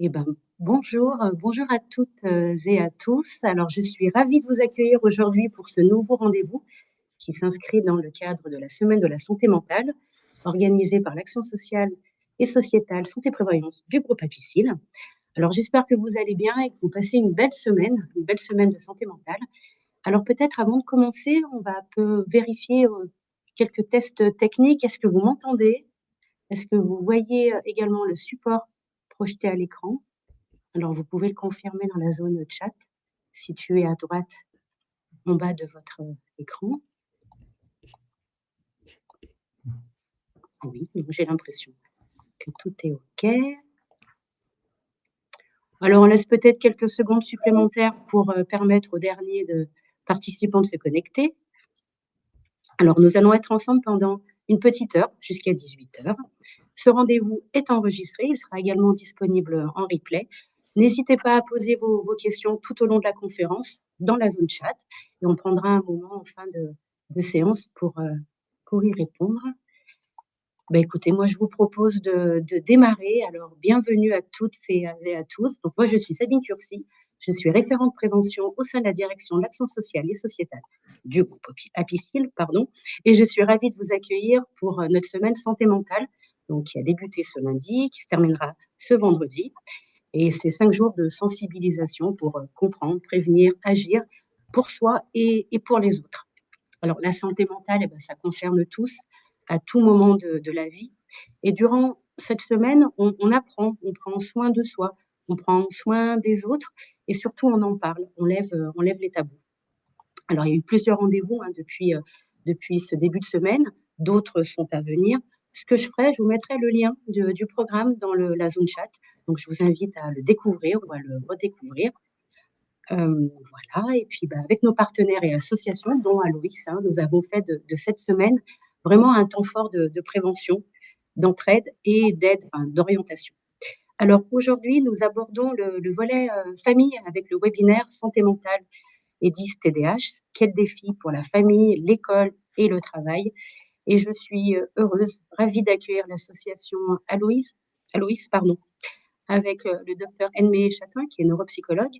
Eh ben, bonjour, bonjour à toutes et à tous. Alors, je suis ravie de vous accueillir aujourd'hui pour ce nouveau rendez-vous qui s'inscrit dans le cadre de la Semaine de la santé mentale, organisée par l'Action sociale et sociétale Santé Prévoyance du groupe Apicil. Alors, j'espère que vous allez bien et que vous passez une belle semaine de santé mentale. Alors, peut-être avant de commencer, on va un peu vérifier quelques tests techniques. Est-ce que vous m'entendez? Est-ce que vous voyez également le support projeté à l'écran? Alors, vous pouvez le confirmer dans la zone chat, située à droite en bas de votre écran. Oui, donc j'ai l'impression que tout est OK. Alors, on laisse peut-être quelques secondes supplémentaires pour permettre aux derniers participants de se connecter. Alors, nous allons être ensemble pendant une petite heure, jusqu'à 18h. Ce rendez-vous est enregistré, il sera également disponible en replay. N'hésitez pas à poser vos questions tout au long de la conférence dans la zone chat et on prendra un moment en fin de séance pour y répondre. Écoutez, moi je vous propose de démarrer. Alors, bienvenue à toutes et à tous. Donc, moi je suis Sabine Curcy, je suis référente prévention au sein de la direction de l'action sociale et sociétale du groupe Apicil, pardon, et je suis ravie de vous accueillir pour notre semaine santé mentale, donc qui a débuté ce lundi, qui se terminera ce vendredi. Et c'est 5 jours de sensibilisation pour comprendre, prévenir, agir pour soi et pour les autres. Alors, la santé mentale, ça concerne tous à tout moment de la vie. Et durant cette semaine, on apprend, on prend soin de soi, on prend soin des autres et surtout, on en parle, on lève les tabous. Alors, il y a eu plusieurs rendez-vous depuis ce début de semaine. D'autres sont à venir. Ce que je ferai, je vous mettrai le lien du programme dans la zone chat. Donc, je vous invite à le découvrir ou à le redécouvrir. Voilà. Et puis, avec nos partenaires et associations, dont Aloïs, nous avons fait de cette semaine vraiment un temps fort de prévention, d'entraide et d'aide, d'orientation. Alors, aujourd'hui, nous abordons le volet famille avec le webinaire santé mentale et 10 TDAH. Quel défi pour la famille, l'école et le travail. Et je suis heureuse, ravie d'accueillir l'association Aloïs, pardon, avec le docteur Enmé Chatin, qui est neuropsychologue,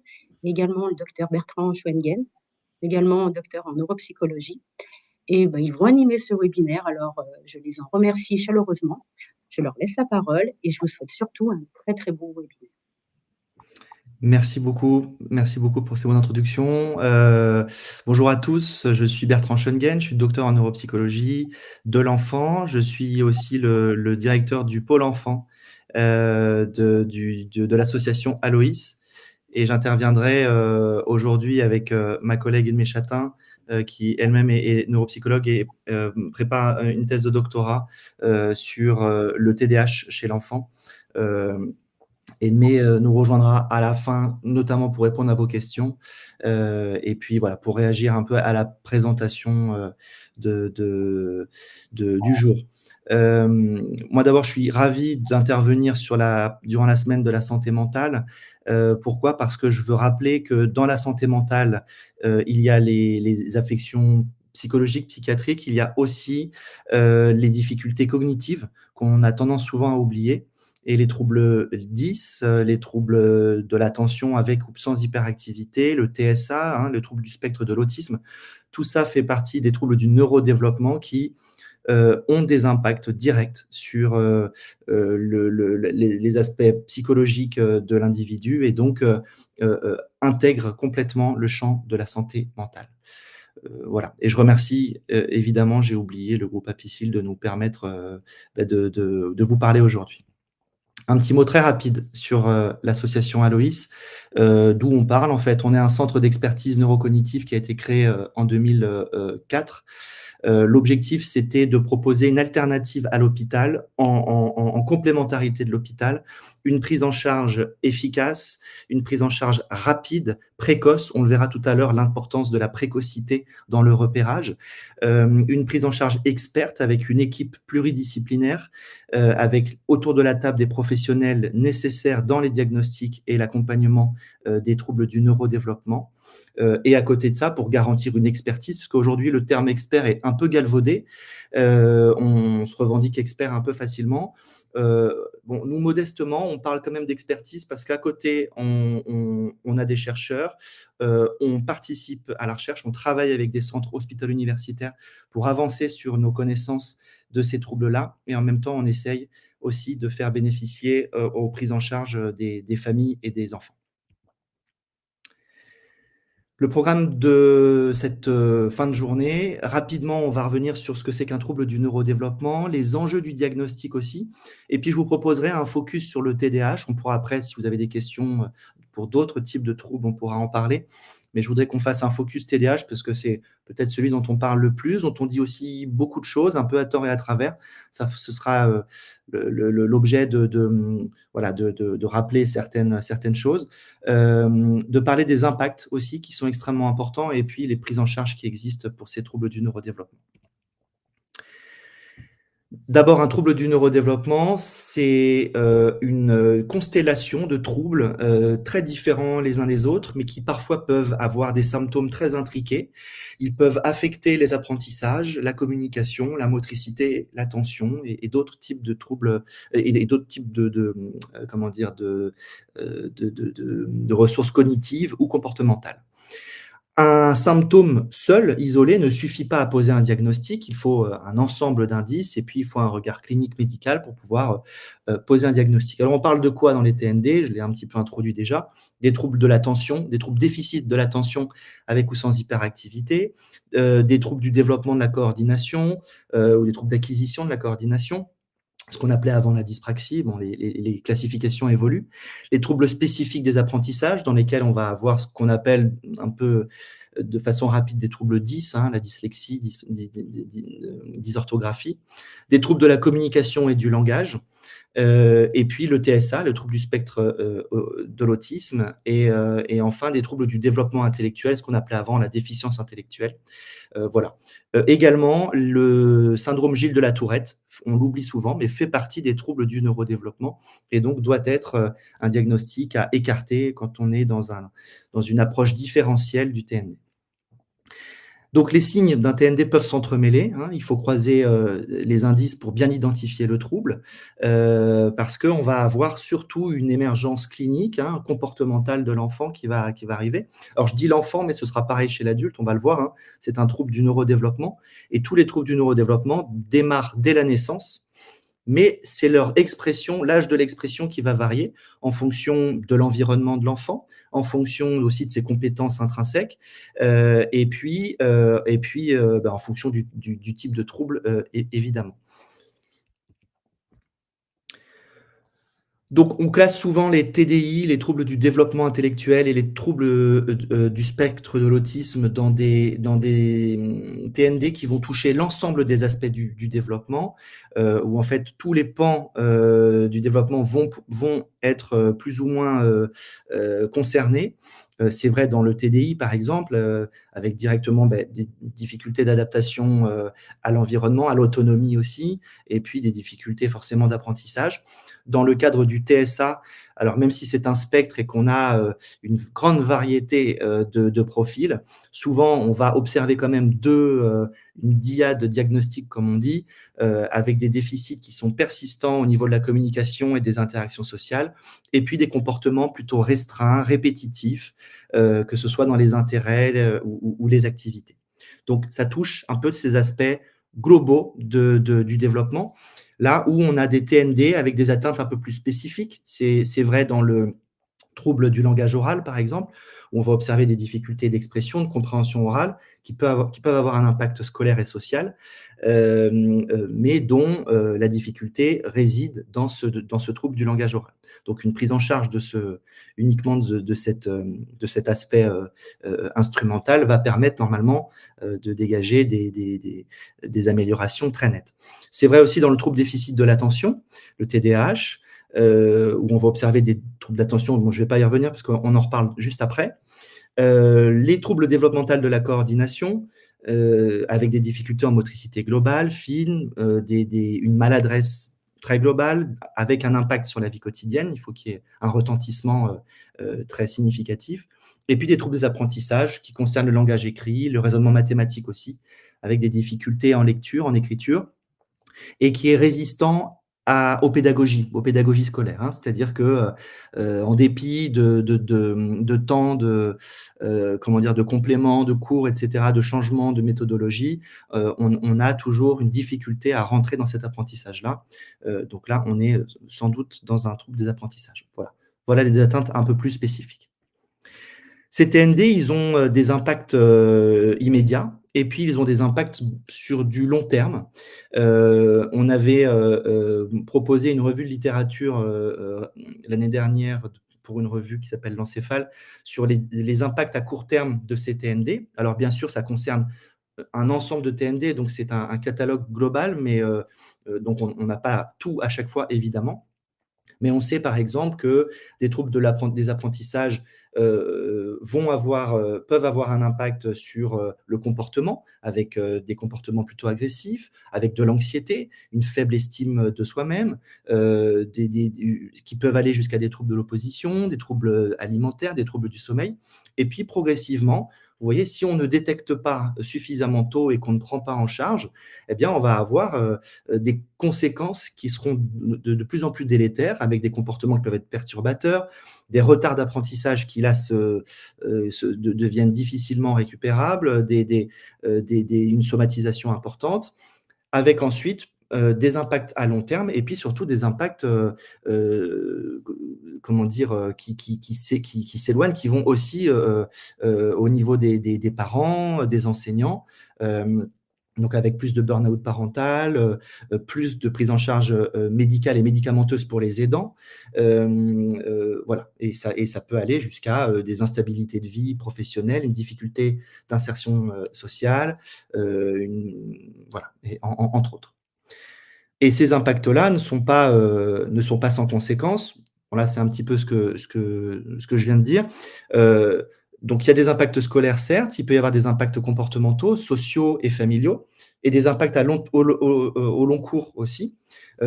et également le docteur Bertrand Schwengen, également docteur en neuropsychologie. Et ils vont animer ce webinaire, alors je les en remercie chaleureusement. Je leur laisse la parole et je vous souhaite surtout un très très bon webinaire. Merci beaucoup pour ces bonnes introductions. Bonjour à tous, je suis Bertrand Schwengen, je suis docteur en neuropsychologie de l'enfant. Je suis aussi le directeur du pôle enfant de l'association Aloïs. Et j'interviendrai aujourd'hui avec ma collègue Edmé Chatin, qui elle-même est neuropsychologue et prépare une thèse de doctorat sur le TDAH chez l'enfant. Edmé nous rejoindra à la fin, notamment pour répondre à vos questions. Et puis voilà, pour réagir un peu à la présentation du jour. Moi d'abord, je suis ravi d'intervenir durant la semaine de la santé mentale. Pourquoi? Parce que je veux rappeler que dans la santé mentale, il y a les affections psychologiques, psychiatriques, il y a aussi les difficultés cognitives qu'on a tendance souvent à oublier. Et les troubles 10, les troubles de l'attention avec ou sans hyperactivité, le TSA, le trouble du spectre de l'autisme, tout ça fait partie des troubles du neurodéveloppement qui ont des impacts directs sur les aspects psychologiques de l'individu et donc intègrent complètement le champ de la santé mentale. Voilà. Et je remercie évidemment, j'ai oublié le groupe Apicil de nous permettre de vous parler aujourd'hui. Un petit mot très rapide sur l'association Aloïs, d'où on parle en fait. On est un centre d'expertise neurocognitive qui a été créé en 2004. L'objectif, c'était de proposer une alternative à l'hôpital, en complémentarité de l'hôpital, une prise en charge efficace, une prise en charge rapide, précoce. On le verra tout à l'heure, l'importance de la précocité dans le repérage. Une prise en charge experte avec une équipe pluridisciplinaire, avec autour de la table des professionnels nécessaires dans les diagnostics et l'accompagnement des troubles du neurodéveloppement. Et à côté de ça, pour garantir une expertise, parce qu'aujourd'hui, le terme expert est un peu galvaudé, on se revendique expert un peu facilement. bon, nous, modestement, on parle quand même d'expertise parce qu'à côté, on a des chercheurs, on participe à la recherche, on travaille avec des centres hospitalo-universitaires pour avancer sur nos connaissances de ces troubles-là, et en même temps, on essaye aussi de faire bénéficier aux prises en charge des familles et des enfants. Le programme de cette fin de journée, rapidement, on va revenir sur ce que c'est qu'un trouble du neurodéveloppement, les enjeux du diagnostic aussi, et puis je vous proposerai un focus sur le TDAH. On pourra après, si vous avez des questions pour d'autres types de troubles, on pourra en parler. Mais je voudrais qu'on fasse un focus TDAH parce que c'est peut-être celui dont on parle le plus, dont on dit aussi beaucoup de choses, un peu à tort et à travers. Ça, ce sera l'objet voilà, de rappeler certaines choses, de parler des impacts aussi qui sont extrêmement importants, et puis les prises en charge qui existent pour ces troubles du neurodéveloppement. D'abord, un trouble du neurodéveloppement, c'est une constellation de troubles très différents les uns des autres, mais qui parfois peuvent avoir des symptômes très intriqués. Ils peuvent affecter les apprentissages, la communication, la motricité, l'attention et d'autres types de troubles et d'autres types comment dire, de ressources cognitives ou comportementales. Un symptôme seul, isolé, ne suffit pas à poser un diagnostic. Il faut un ensemble d'indices et puis il faut un regard clinique médical pour pouvoir poser un diagnostic. Alors, on parle de quoi dans les TND? Je l'ai un petit peu introduit déjà. Des troubles de l'attention, des troubles déficit de l'attention avec ou sans hyperactivité, des troubles du développement de la coordination ou des troubles d'acquisition de la coordination, ce qu'on appelait avant la dyspraxie. Bon, les classifications évoluent. Les troubles spécifiques des apprentissages, dans lesquels on va avoir ce qu'on appelle un peu de façon rapide des troubles 10, la dyslexie, dysorthographie, des troubles de la communication et du langage, et puis le TSA, le trouble du spectre de l'autisme, et enfin des troubles du développement intellectuel, ce qu'on appelait avant la déficience intellectuelle. Voilà. Également, le syndrome Gilles de la Tourette, on l'oublie souvent, mais fait partie des troubles du neurodéveloppement et donc doit être un diagnostic à écarter quand on est dans une approche différentielle du TND. Donc, les signes d'un TND peuvent s'entremêler. Il faut croiser les indices pour bien identifier le trouble, parce qu'on va avoir surtout une émergence clinique, comportementale de l'enfant qui va arriver. Alors, je dis l'enfant, mais ce sera pareil chez l'adulte, on va le voir. C'est un trouble du neurodéveloppement, et tous les troubles du neurodéveloppement démarrent dès la naissance, mais c'est leur expression, l'âge de l'expression qui va varier en fonction de l'environnement de l'enfant, en fonction aussi de ses compétences intrinsèques, et puis en fonction du type de trouble, évidemment. Donc, on classe souvent les TDI, les troubles du développement intellectuel et les troubles du spectre de l'autisme dans des TND qui vont toucher l'ensemble des aspects du développement, où en fait tous les pans du développement vont être plus ou moins concernés. C'est vrai dans le TDI, par exemple, avec directement des difficultés d'adaptation à l'environnement, à l'autonomie aussi, et puis des difficultés forcément d'apprentissage. Dans le cadre du TSA, alors même si c'est un spectre et qu'on a une grande variété de profils, souvent on va observer quand même une dyade diagnostique, comme on dit, avec des déficits qui sont persistants au niveau de la communication et des interactions sociales, et puis des comportements plutôt restreints, répétitifs, que ce soit dans les intérêts ou les activités. Donc, ça touche un peu de ces aspects globaux du développement, là où on a des TND avec des atteintes un peu plus spécifiques. C'est vrai dans le trouble du langage oral, par exemple, où on va observer des difficultés d'expression, de compréhension orale, qui peuvent avoir un impact scolaire et social, mais dont la difficulté réside dans ce trouble du langage oral. Donc, une prise en charge uniquement de cet aspect instrumental va permettre normalement de dégager des améliorations très nettes. C'est vrai aussi dans le trouble déficit de l'attention, le TDAH, où on va observer des troubles d'attention. Bon, je ne vais pas y revenir parce qu'on en reparle juste après. Les troubles développementaux de la coordination, avec des difficultés en motricité globale, fine, une maladresse très globale, avec un impact sur la vie quotidienne. Il faut qu'il y ait un retentissement très significatif. Et puis des troubles des apprentissages qui concernent le langage écrit, le raisonnement mathématique aussi, avec des difficultés en lecture, en écriture, et qui est résistant aux pédagogies scolaires, hein. C'est-à-dire que, en dépit de temps comment dire? De compléments, de cours et cetera, de changements de méthodologie, on a toujours une difficulté à rentrer dans cet apprentissage-là. Donc là, on est, sans doute dans un trouble des apprentissages. Voilà. Voilà les atteintes un peu plus spécifiques. Ces TND, ils ont des impacts immédiats et puis ils ont des impacts sur du long terme. On avait proposé une revue de littérature l'année dernière pour une revue qui s'appelle L'Encéphale sur les impacts à court terme de ces TND. Alors bien sûr, ça concerne un ensemble de TND, donc c'est un catalogue global, mais donc on n'a pas tout à chaque fois, évidemment. Mais on sait par exemple que des troubles des apprentissages peuvent avoir un impact sur le comportement, avec des comportements plutôt agressifs, avec de l'anxiété, une faible estime de soi-même, qui peuvent aller jusqu'à des troubles de l'opposition, des troubles alimentaires, des troubles du sommeil. Et puis progressivement, vous voyez, si on ne détecte pas suffisamment tôt et qu'on ne prend pas en charge, eh bien, on va avoir des conséquences qui seront de plus en plus délétères, avec des comportements qui peuvent être perturbateurs, des retards d'apprentissage qui là deviennent difficilement récupérables, une somatisation importante, avec ensuite des impacts à long terme et puis surtout des impacts comment dire, qui s'éloignent, qui vont aussi au niveau des parents, des enseignants. Donc avec plus de burn-out parental, plus de prise en charge médicale et médicamenteuse pour les aidants. Voilà, et ça peut aller jusqu'à des instabilités de vie professionnelle, une difficulté d'insertion sociale, voilà, et entre autres. Et ces impacts-là ne sont pas sans conséquences. Bon là, c'est un petit peu ce que je viens de dire. Donc il y a des impacts scolaires, certes, il peut y avoir des impacts comportementaux, sociaux et familiaux, et des impacts au long cours aussi.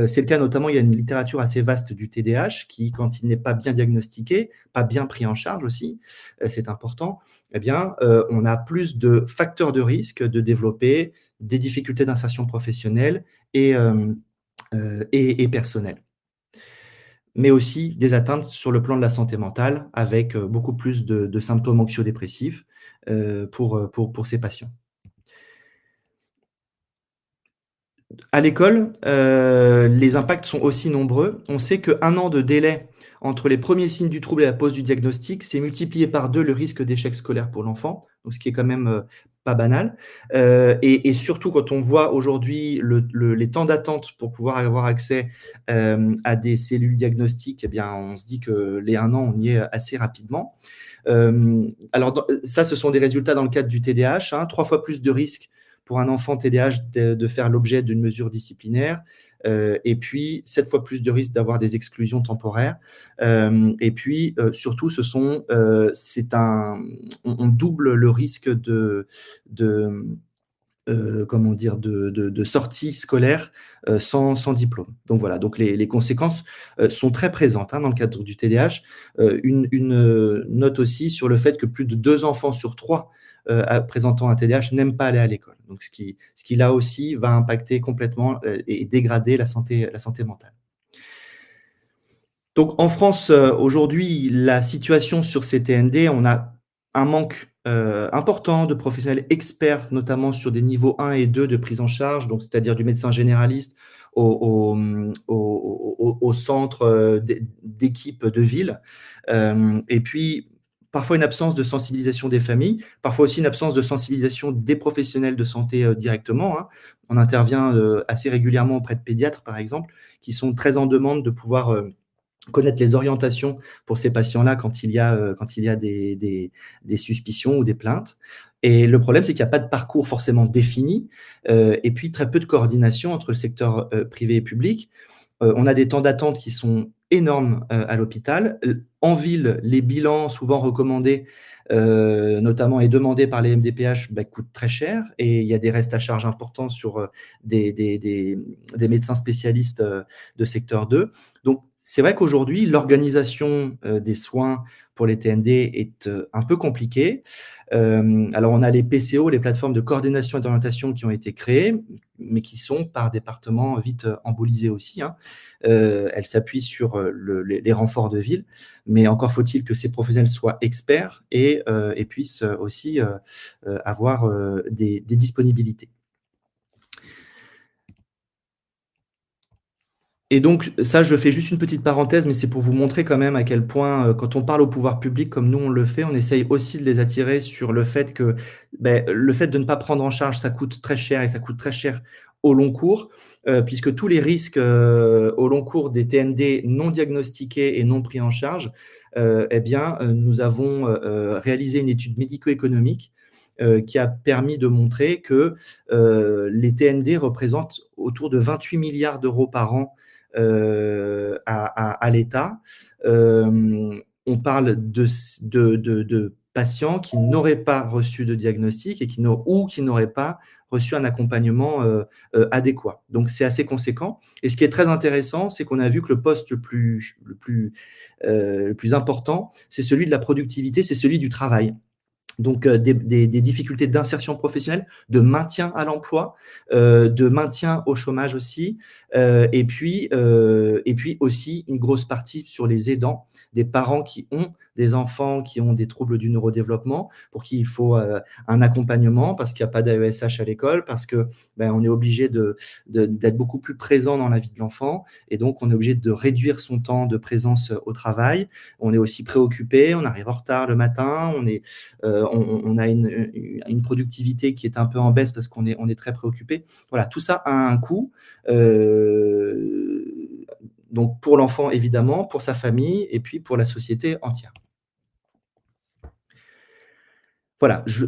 C'est le cas notamment, il y a une littérature assez vaste du TDAH qui, quand il n'est pas bien diagnostiqué, pas bien pris en charge aussi, c'est important, eh bien, on a plus de facteurs de risque de développer des difficultés d'insertion professionnelle et personnelles. Mais aussi des atteintes sur le plan de la santé mentale, avec beaucoup plus de symptômes anxio-dépressifs pour ces patients. À l'école, les impacts sont aussi nombreux. On sait qu'1 an de délai entre les premiers signes du trouble et la pose du diagnostic, c'est multiplié par 2 le risque d'échec scolaire pour l'enfant, donc ce qui est quand même pas banal. Et surtout quand on voit aujourd'hui les temps d'attente pour pouvoir avoir accès à des cellules diagnostiques, eh bien, on se dit que les 1 an, on y est assez rapidement. Alors, ça, ce sont des résultats dans le cadre du TDAH, hein, 3 fois plus de risques pour un enfant TDAH de faire l'objet d'une mesure disciplinaire, et puis 7 fois plus de risques d'avoir des exclusions temporaires. Et puis, surtout, on double le risque comment dire, de sortie scolaire sans diplôme. Donc voilà, donc les conséquences sont très présentes hein, dans le cadre du TDAH. Une note aussi sur le fait que plus de 2 enfants sur 3 présentant un TDAH n'aiment pas aller à l'école. Donc ce qui là aussi va impacter complètement et dégrader la santé mentale. Donc en France, aujourd'hui, la situation sur ces TND, on a un manque important de professionnels experts, notamment sur des niveaux 1 et 2 de prise en charge, donc c'est-à-dire du médecin généraliste au centre d'équipe de ville. Et puis, parfois une absence de sensibilisation des familles, parfois aussi une absence de sensibilisation des professionnels de santé directement, hein. On intervient assez régulièrement auprès de pédiatres, par exemple, qui sont très en demande de pouvoir connaître les orientations pour ces patients-là quand il y a des suspicions ou des plaintes. Et le problème, c'est qu'il n'y a pas de parcours forcément défini, et puis très peu de coordination entre le secteur privé et public. On a des temps d'attente qui sont énormes à l'hôpital. En ville, les bilans souvent recommandés, notamment et demandés par les MDPH, coûtent très cher et il y a des restes à charge importants sur des médecins spécialistes de secteur 2. Donc, c'est vrai qu'aujourd'hui, l'organisation des soins pour les TND est un peu compliquée. Alors, on a les PCO, les plateformes de coordination et d'orientation qui ont été créées, mais qui sont par département vite embolisées aussi, hein. Elles s'appuient sur les renforts de ville, mais encore faut-il que ces professionnels soient experts et puissent aussi avoir des disponibilités. Et donc ça, je fais juste une petite parenthèse, mais c'est pour vous montrer quand même à quel point, quand on parle au pouvoir public comme nous on le fait, on essaye aussi de les attirer sur le fait que, le fait de ne pas prendre en charge, ça coûte très cher et ça coûte très cher au long cours, puisque tous les risques, au long cours des TND non diagnostiqués et non pris en charge, nous avons, réalisé une étude médico-économique, qui a permis de montrer que, les TND représentent autour de 28 milliards d'euros par an à l'État. On parle de patients qui n'auraient pas reçu de diagnostic et qui n'auraient pas reçu un accompagnement adéquat. Donc, c'est assez conséquent. Et ce qui est très intéressant, c'est qu'on a vu que le poste le plus important, c'est celui de la productivité, c'est celui du travail. Donc, des difficultés d'insertion professionnelle, de maintien à l'emploi, de maintien au chômage aussi, et puis aussi une grosse partie sur les aidants, des parents qui ont des enfants qui ont des troubles du neurodéveloppement, pour qui il faut un accompagnement parce qu'il n'y a pas d'AESH à l'école, parce que on est obligé d'être beaucoup plus présent dans la vie de l'enfant, et donc on est obligé de réduire son temps de présence au travail. On est aussi préoccupé, on arrive en retard le matin, on a une productivité qui est un peu en baisse parce qu'on est très préoccupé. Voilà, tout ça a un coût. Donc pour l'enfant, évidemment, pour sa famille et puis pour la société entière. Voilà, je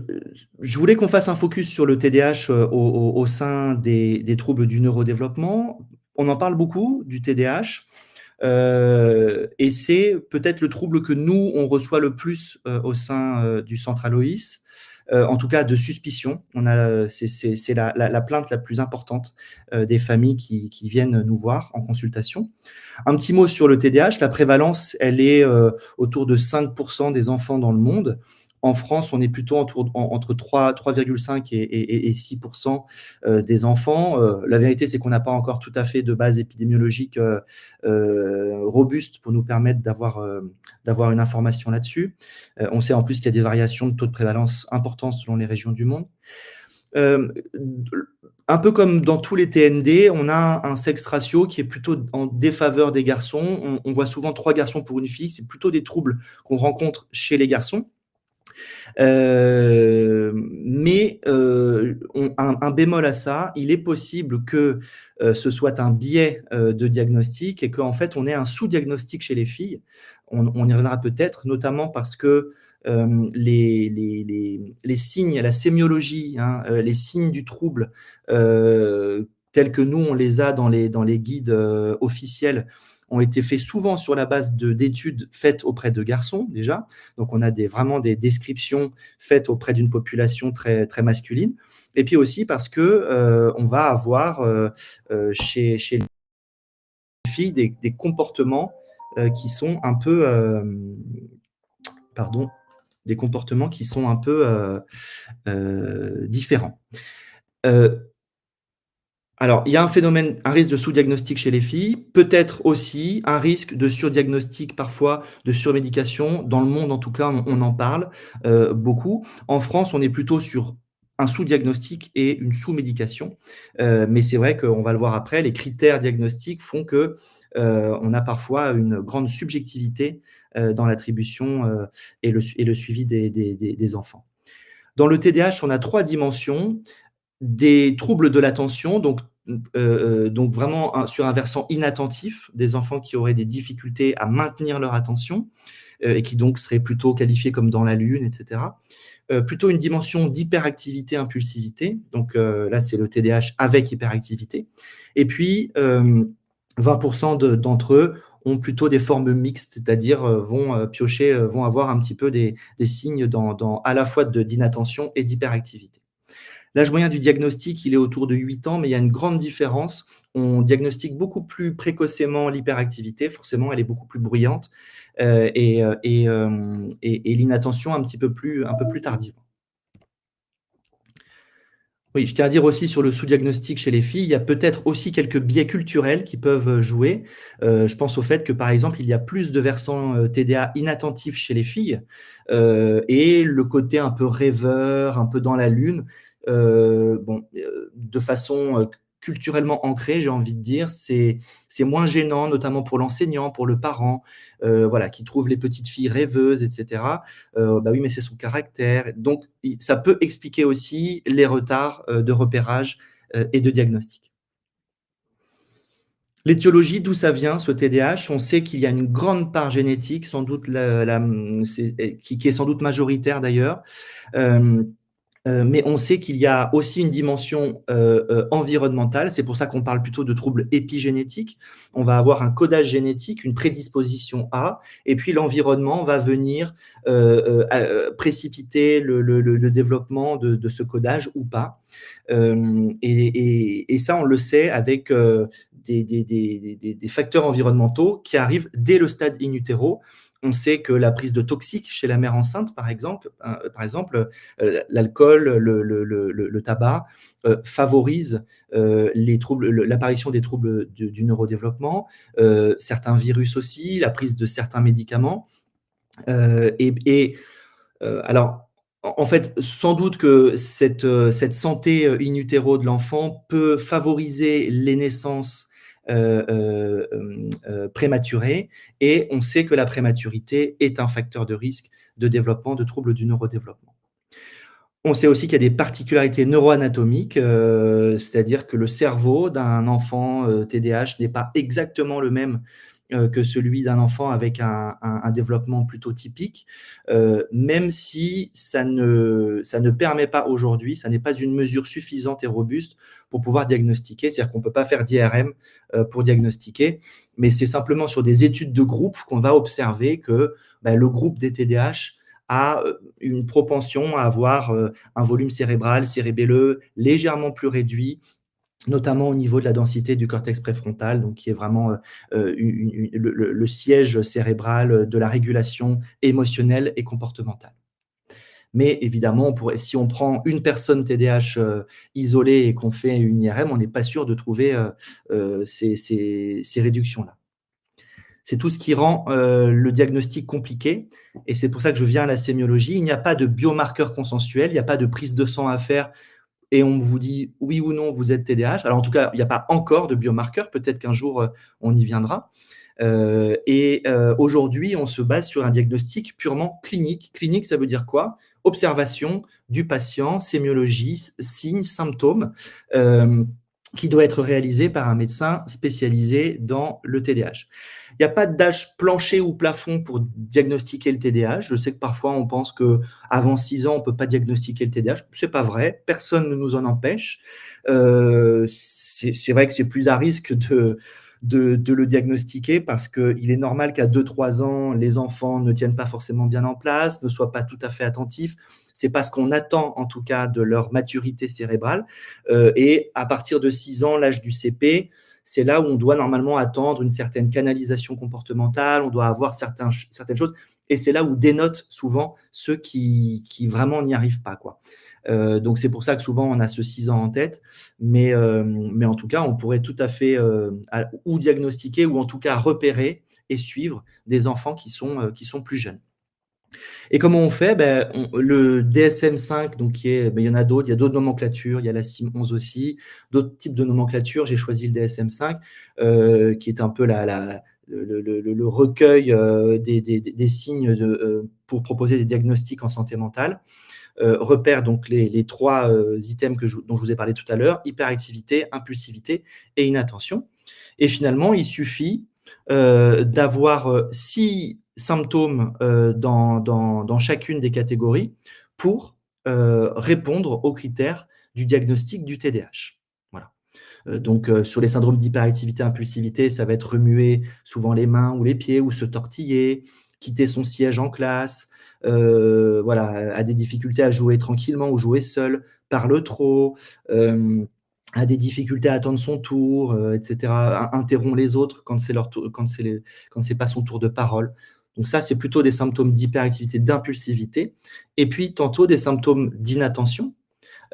voulais qu'on fasse un focus sur le TDAH au sein des troubles du neurodéveloppement. On en parle beaucoup du TDAH. Et c'est peut-être le trouble que nous, on reçoit le plus au sein du centre Aloïs, en tout cas de suspicion. C'est la plainte la plus importante des familles qui viennent nous voir en consultation. Un petit mot sur le TDAH, la prévalence, elle est autour de 5% des enfants dans le monde. En France, on est plutôt entre 3,5 et 6% des enfants. La vérité, c'est qu'on n'a pas encore tout à fait de base épidémiologique robuste pour nous permettre d'avoir une information là-dessus. On sait en plus qu'il y a des variations de taux de prévalence importantes selon les régions du monde. Un peu comme dans tous les TND, on a un sexe ratio qui est plutôt en défaveur des garçons. On voit souvent 3 garçons pour une fille. C'est plutôt des troubles qu'on rencontre chez les garçons. Mais un bémol à ça, il est possible que ce soit un biais de diagnostic et qu'en fait, on ait un sous-diagnostic chez les filles. On y reviendra peut-être, notamment parce que les signes, la sémiologie, hein, les signes du trouble, tels que nous, on les a dans les guides officiels, ont été faits souvent sur la base d'études faites auprès de garçons, déjà. Donc, on a vraiment des descriptions faites auprès d'une population très, très masculine. Et puis aussi parce que on va avoir chez les filles des comportements qui sont un peu... des comportements qui sont un peu différents. Alors, il y a un risque de sous-diagnostic chez les filles, peut-être aussi un risque de surdiagnostic parfois, de surmédication. Dans le monde, en tout cas, on en parle beaucoup. En France, on est plutôt sur un sous-diagnostic et une sous-médication. Mais c'est vrai qu'on va le voir après, les critères diagnostiques font que on a parfois une grande subjectivité dans l'attribution et le suivi des enfants. Dans le TDAH, on a 3 dimensions. Des troubles de l'attention, donc vraiment sur un versant inattentif, des enfants qui auraient des difficultés à maintenir leur attention et qui donc seraient plutôt qualifiés comme dans la lune, etc. Plutôt une dimension d'hyperactivité, impulsivité, donc là c'est le TDAH avec hyperactivité. Et puis 20% d'entre eux ont plutôt des formes mixtes, c'est-à-dire vont avoir un petit peu des signes à la fois d'inattention et d'hyperactivité. L'âge moyen du diagnostic, il est autour de 8 ans, mais il y a une grande différence. On diagnostique beaucoup plus précocement l'hyperactivité, forcément, elle est beaucoup plus bruyante, et l'inattention un peu plus tardivement. Oui, je tiens à dire aussi sur le sous-diagnostic chez les filles, il y a peut-être aussi quelques biais culturels qui peuvent jouer. Je pense au fait que, par exemple, il y a plus de versants TDA inattentifs chez les filles et le côté un peu rêveur, un peu dans la lune, de façon culturellement ancrée, j'ai envie de dire, c'est moins gênant, notamment pour l'enseignant, pour le parent, voilà, qui trouve les petites filles rêveuses, etc. Bah oui, mais c'est son caractère. Donc, ça peut expliquer aussi les retards de repérage et de diagnostic. L'étiologie, d'où ça vient, ce TDAH, on sait qu'il y a une grande part génétique, sans doute qui est sans doute majoritaire d'ailleurs. Mais on sait qu'il y a aussi une dimension environnementale. C'est pour ça qu'on parle plutôt de troubles épigénétiques. On va avoir un codage génétique, une prédisposition à, et puis l'environnement va venir précipiter le développement de ce codage ou pas. Et ça, on le sait avec des facteurs environnementaux qui arrivent dès le stade in utero. On sait que la prise de toxiques chez la mère enceinte, par exemple, l'alcool, le tabac, favorise l'apparition des troubles du neurodéveloppement, certains virus aussi, la prise de certains médicaments. Alors, en fait, sans doute que cette santé in utero de l'enfant peut favoriser les naissances prématurées, et on sait que la prématurité est un facteur de risque de développement de troubles du neurodéveloppement. On sait aussi qu'il y a des particularités neuroanatomiques, c'est-à-dire que le cerveau d'un enfant TDAH n'est pas exactement le même que celui d'un enfant avec un développement plutôt typique, même si ça ne permet pas aujourd'hui, ça n'est pas une mesure suffisante et robuste pour pouvoir diagnostiquer. C'est-à-dire qu'on ne peut pas faire d'IRM pour diagnostiquer, mais c'est simplement sur des études de groupe qu'on va observer que le groupe des TDAH a une propension à avoir un volume cérébral, cérébelleux légèrement plus réduit, notamment au niveau de la densité du cortex préfrontal, donc qui est vraiment le siège cérébral de la régulation émotionnelle et comportementale. Mais évidemment, si on prend une personne TDAH isolée et qu'on fait une IRM, on n'est pas sûr de trouver ces réductions-là. C'est tout ce qui rend le diagnostic compliqué, et c'est pour ça que je viens à la sémiologie. Il n'y a pas de biomarqueur consensuel, il n'y a pas de prise de sang à faire et on vous dit oui ou non, vous êtes TDAH. Alors en tout cas, il n'y a pas encore de biomarqueur, peut-être qu'un jour on y viendra. Aujourd'hui, on se base sur un diagnostic purement clinique. Clinique, ça veut dire quoi? Observation du patient, sémiologie, signes, symptômes, qui doit être réalisé par un médecin spécialisé dans le TDAH. Il n'y a pas d'âge plancher ou plafond pour diagnostiquer le TDAH. Je sais que parfois on pense qu'avant 6 ans, on ne peut pas diagnostiquer le TDAH. Ce n'est pas vrai, personne ne nous en empêche. C'est vrai que c'est plus à risque de le diagnostiquer parce qu'il est normal qu'à 2-3 ans, les enfants ne tiennent pas forcément bien en place, ne soient pas tout à fait attentifs. C'est pas ce qu'on attend, en tout cas, de leur maturité cérébrale. Et à partir de 6 ans, l'âge du CP, c'est là où on doit normalement attendre une certaine canalisation comportementale, on doit avoir certaines choses, et c'est là où dénotent souvent ceux qui vraiment n'y arrivent pas, quoi. Donc c'est pour ça que souvent on a ce 6 ans en tête, mais en tout cas on pourrait tout à fait ou diagnostiquer ou en tout cas repérer et suivre des enfants qui sont plus jeunes. Et comment on fait? Le DSM-5, donc il y en a d'autres, il y a d'autres nomenclatures, il y a la CIM-11 aussi, d'autres types de nomenclatures. J'ai choisi le DSM-5, qui est un peu le recueil des signes pour proposer des diagnostics en santé mentale. Repère donc les 3 items dont je vous ai parlé tout à l'heure: hyperactivité, impulsivité et inattention. Et finalement, il suffit d'avoir 6 symptômes dans chacune des catégories pour répondre aux critères du diagnostic du TDAH. Voilà. Donc, sur les syndromes d'hyperactivité, impulsivité, ça va être remuer souvent les mains ou les pieds ou se tortiller, quitter son siège en classe, a des difficultés à jouer tranquillement ou jouer seul, parle trop, a des difficultés à attendre son tour, etc., interrompt les autres quand c'est pas son tour de parole. Donc ça, c'est plutôt des symptômes d'hyperactivité, d'impulsivité, et puis tantôt des symptômes d'inattention,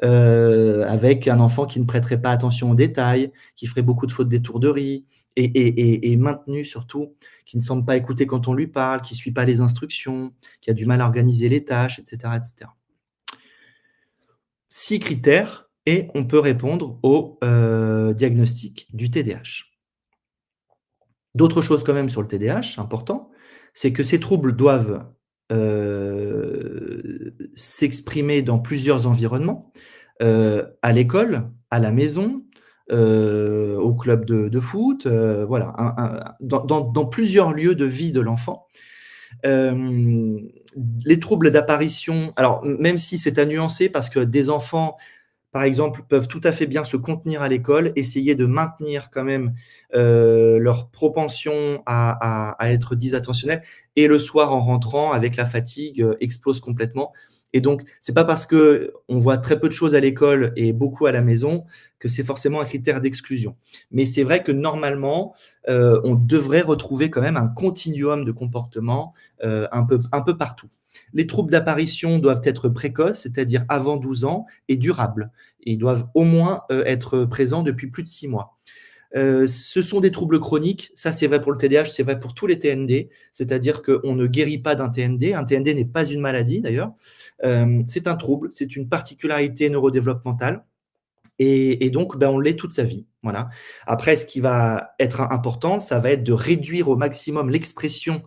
avec un enfant qui ne prêterait pas attention aux détails, qui ferait beaucoup de fautes d'étourderie et maintenu surtout, qui ne semble pas écouter quand on lui parle, qui ne suit pas les instructions, qui a du mal à organiser les tâches, etc., etc. 6 critères et on peut répondre au diagnostic du TDAH. D'autres choses quand même sur le TDAH, important, c'est que ces troubles doivent s'exprimer dans plusieurs environnements, à l'école, à la maison, au club de foot, voilà, dans plusieurs lieux de vie de l'enfant. Les troubles d'apparition, alors même si c'est à nuancer parce que des enfants, par exemple, peuvent tout à fait bien se contenir à l'école, essayer de maintenir quand même leur propension à être disattentionnels, et le soir en rentrant avec la fatigue explose complètement. Et donc, c'est pas parce que on voit très peu de choses à l'école et beaucoup à la maison que c'est forcément un critère d'exclusion. Mais c'est vrai que normalement, on devrait retrouver quand même un continuum de comportement un peu partout. Les troubles d'apparition doivent être précoces, c'est-à-dire avant 12 ans, et durables. Et ils doivent au moins être présents depuis plus de 6 mois. Ce sont des troubles chroniques, ça c'est vrai pour le TDAH, c'est vrai pour tous les TND, c'est-à-dire qu'on ne guérit pas d'un TND. Un TND n'est pas une maladie d'ailleurs, c'est un trouble, c'est une particularité neurodéveloppementale. Et donc, on l'est toute sa vie. Voilà. Après, ce qui va être important, ça va être de réduire au maximum l'expression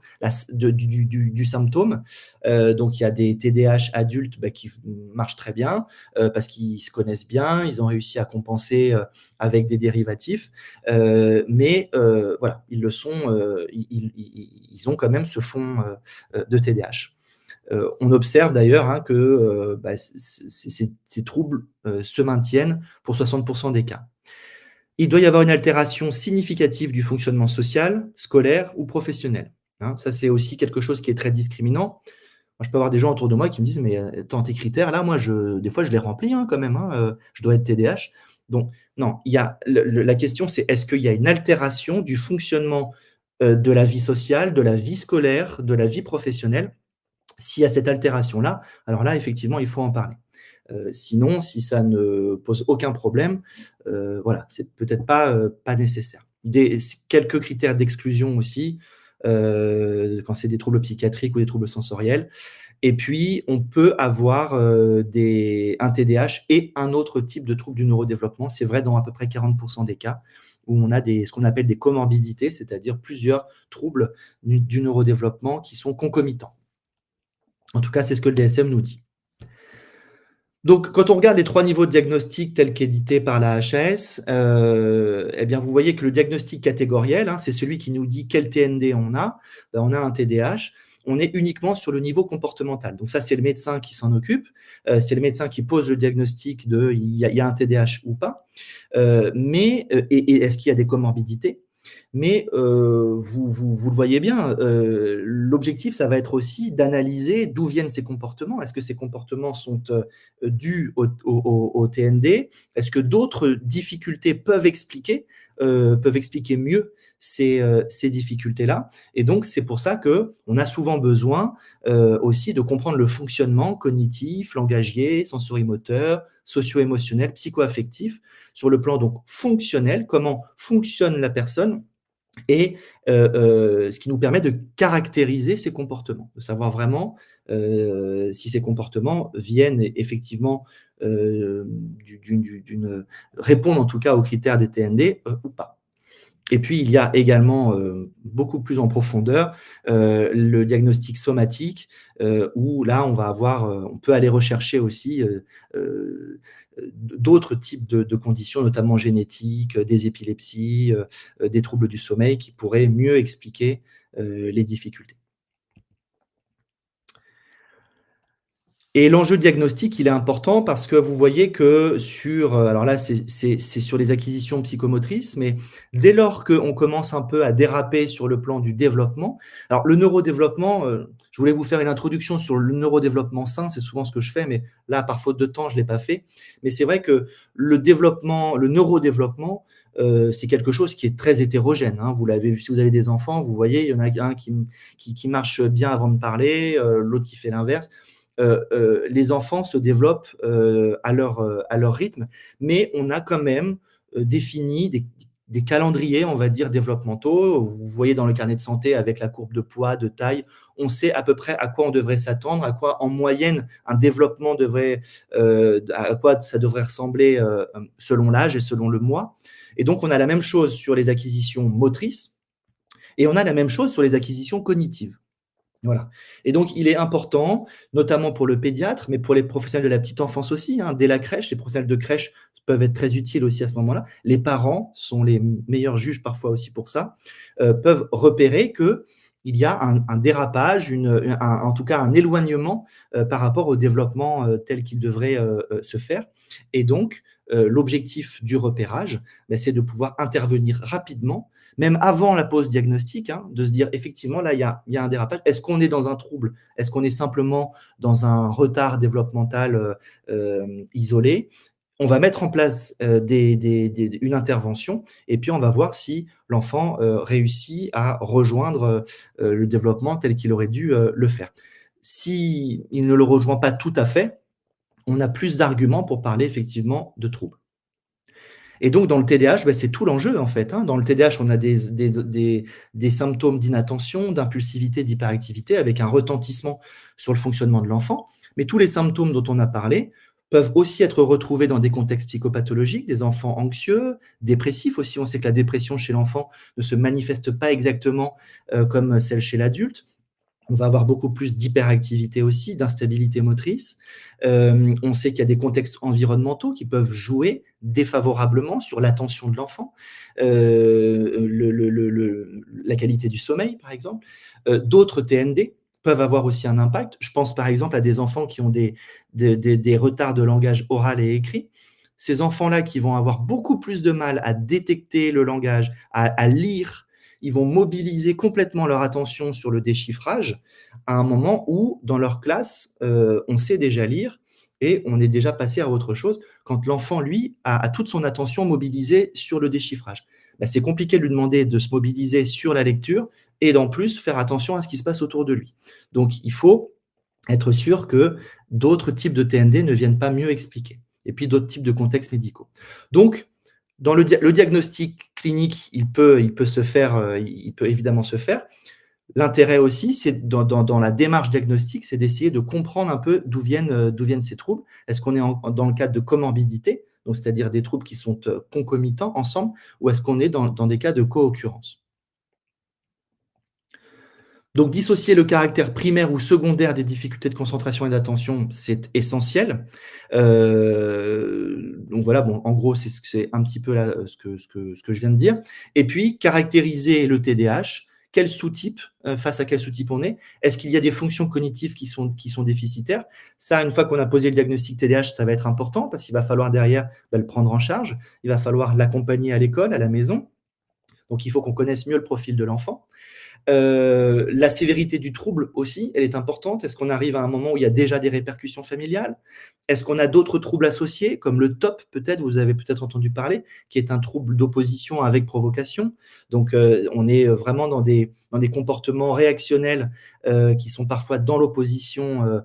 du symptôme. Donc, il y a des TDAH adultes qui marchent très bien parce qu'ils se connaissent bien, ils ont réussi à compenser avec des dérivatifs. Mais voilà, ils le sont, ils ont quand même ce fond de TDAH. On observe d'ailleurs que ces troubles se maintiennent pour 60% des cas. Il doit y avoir une altération significative du fonctionnement social, scolaire ou professionnel. Ça, c'est aussi quelque chose qui est très discriminant. Moi, je peux avoir des gens autour de moi qui me disent « mais attends, tes critères, là, moi, des fois, je les remplis quand même, je dois être TDAH ». Donc, non, la question, c'est est-ce qu'il y a une altération du fonctionnement de la vie sociale, de la vie scolaire, de la vie professionnelle? S'il y a cette altération-là, alors là, effectivement, il faut en parler. Sinon, si ça ne pose aucun problème, voilà, c'est peut-être pas nécessaire. Quelques critères d'exclusion aussi, quand c'est des troubles psychiatriques ou des troubles sensoriels. Et puis, on peut avoir un TDAH et un autre type de trouble du neurodéveloppement. C'est vrai dans à peu près 40% des cas où on a ce qu'on appelle des comorbidités, c'est-à-dire plusieurs troubles du neurodéveloppement qui sont concomitants. En tout cas, c'est ce que le DSM nous dit. Donc, quand on regarde les 3 niveaux de diagnostic tels qu'édités par la HAS, eh bien, vous voyez que le diagnostic catégoriel, c'est celui qui nous dit quel TND on a. On a un TDAH. On est uniquement sur le niveau comportemental. Donc ça, c'est le médecin qui s'en occupe. C'est le médecin qui pose le diagnostic de il y a un TDAH ou pas. Et est-ce qu'il y a des comorbidités? Mais vous le voyez bien, l'objectif, ça va être aussi d'analyser d'où viennent ces comportements. Est-ce que ces comportements sont dus au TND? Est-ce que d'autres difficultés peuvent expliquer mieux ces difficultés-là? Et donc, c'est pour ça qu'on a souvent besoin aussi de comprendre le fonctionnement cognitif, langagier, sensorimoteur, socio-émotionnel, psycho-affectif, sur le plan donc fonctionnel, comment fonctionne la personne, et ce qui nous permet de caractériser ces comportements, de savoir vraiment si ces comportements viennent effectivement répondre en tout cas aux critères des TND ou pas. Et puis, il y a également beaucoup plus en profondeur le diagnostic somatique, où là, on peut aller rechercher aussi d'autres types de conditions, notamment génétiques, des épilepsies, des troubles du sommeil, qui pourraient mieux expliquer les difficultés. Et l'enjeu diagnostique, il est important parce que vous voyez que alors là, c'est sur les acquisitions psychomotrices, mais dès lors qu'on commence un peu à déraper sur le plan du développement, alors le neurodéveloppement, je voulais vous faire une introduction sur le neurodéveloppement sain, c'est souvent ce que je fais, mais là, par faute de temps, je ne l'ai pas fait. Mais c'est vrai que le neurodéveloppement, c'est quelque chose qui est très hétérogène. Vous l'avez vu, si vous avez des enfants, vous voyez, il y en a un qui marche bien avant de parler, l'autre qui fait l'inverse. les enfants se développent à leur rythme, mais on a quand même défini des calendriers, on va dire, développementaux. Vous voyez dans le carnet de santé avec la courbe de poids, de taille, on sait à peu près à quoi on devrait s'attendre, à quoi en moyenne un développement devrait, à quoi ça devrait ressembler selon l'âge et selon le mois. Et donc, on a la même chose sur les acquisitions motrices et on a la même chose sur les acquisitions cognitives. Voilà. Et donc, il est important, notamment pour le pédiatre, mais pour les professionnels de la petite enfance aussi, dès la crèche, les professionnels de crèche peuvent être très utiles aussi à ce moment-là. Les parents sont les meilleurs juges parfois aussi pour ça, peuvent repérer qu'il y a un dérapage, en tout cas un éloignement par rapport au développement tel qu'il devrait se faire. Et donc, l'objectif du repérage, c'est de pouvoir intervenir rapidement, même avant la pause diagnostique, de se dire effectivement, là, il y a un dérapage. Est-ce qu'on est dans un trouble? Est-ce qu'on est simplement dans un retard développemental isolé? On va mettre en place une intervention et puis on va voir si l'enfant réussit à rejoindre le développement tel qu'il aurait dû le faire. S'il ne le rejoint pas tout à fait, on a plus d'arguments pour parler effectivement de troubles. Et donc, dans le TDAH, c'est tout l'enjeu, en fait. Dans le TDAH, on a des symptômes d'inattention, d'impulsivité, d'hyperactivité, avec un retentissement sur le fonctionnement de l'enfant. Mais tous les symptômes dont on a parlé peuvent aussi être retrouvés dans des contextes psychopathologiques, des enfants anxieux, dépressifs aussi. On sait que la dépression chez l'enfant ne se manifeste pas exactement comme celle chez l'adulte. On va avoir beaucoup plus d'hyperactivité aussi, d'instabilité motrice. On sait qu'il y a des contextes environnementaux qui peuvent jouer défavorablement sur l'attention de l'enfant, la qualité du sommeil, par exemple. D'autres TND peuvent avoir aussi un impact. Je pense par exemple à des enfants qui ont des retards de langage oral et écrit. Ces enfants-là qui vont avoir beaucoup plus de mal à détecter le langage, à lire, ils vont mobiliser complètement leur attention sur le déchiffrage à un moment où, dans leur classe, on sait déjà lire et on est déjà passé à autre chose quand l'enfant, lui, a toute son attention mobilisée sur le déchiffrage. C'est compliqué de lui demander de se mobiliser sur la lecture et d'en plus faire attention à ce qui se passe autour de lui. Donc, il faut être sûr que d'autres types de TND ne viennent pas mieux expliquer. Et puis, d'autres types de contextes médicaux. Donc, dans le diagnostic clinique, il peut évidemment se faire. L'intérêt aussi, c'est dans la démarche diagnostique, c'est d'essayer de comprendre un peu d'où viennent ces troubles. Est-ce qu'on est dans le cadre de comorbidité, donc c'est-à-dire des troubles qui sont concomitants ensemble, ou est-ce qu'on est dans des cas de co-occurrence? Donc, dissocier le caractère primaire ou secondaire des difficultés de concentration et d'attention, c'est essentiel. Donc voilà, en gros, c'est un petit peu là ce que je viens de dire. Et puis, caractériser le TDAH, quel sous-type, face à quel sous-type on est. Est-ce qu'il y a des fonctions cognitives qui sont déficitaires? Ça, une fois qu'on a posé le diagnostic TDAH, ça va être important parce qu'il va falloir derrière le prendre en charge. Il va falloir l'accompagner à l'école, à la maison. Donc, il faut qu'on connaisse mieux le profil de l'enfant. La sévérité du trouble aussi, elle est importante. Est-ce qu'on arrive à un moment où il y a déjà des répercussions familiales? Est-ce qu'on a d'autres troubles associés, comme le TOP, peut-être, vous avez peut-être entendu parler, qui est un trouble d'opposition avec provocation. Donc, on est vraiment dans des comportements réactionnels qui sont parfois dans l'opposition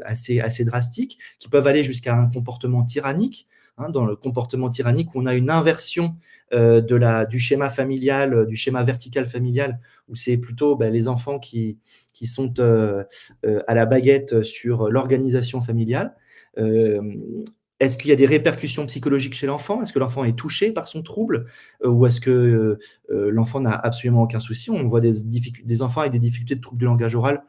assez drastiques, qui peuvent aller jusqu'à un comportement tyrannique. Dans le comportement tyrannique, où on a une inversion du schéma familial, du schéma vertical familial, où c'est plutôt les enfants qui sont à la baguette sur l'organisation familiale. Est-ce qu'il y a des répercussions psychologiques chez l'enfant? Est-ce que l'enfant est touché par son trouble? Ou est-ce que l'enfant n'a absolument aucun souci? On voit des enfants avec des difficultés de troubles du langage oral,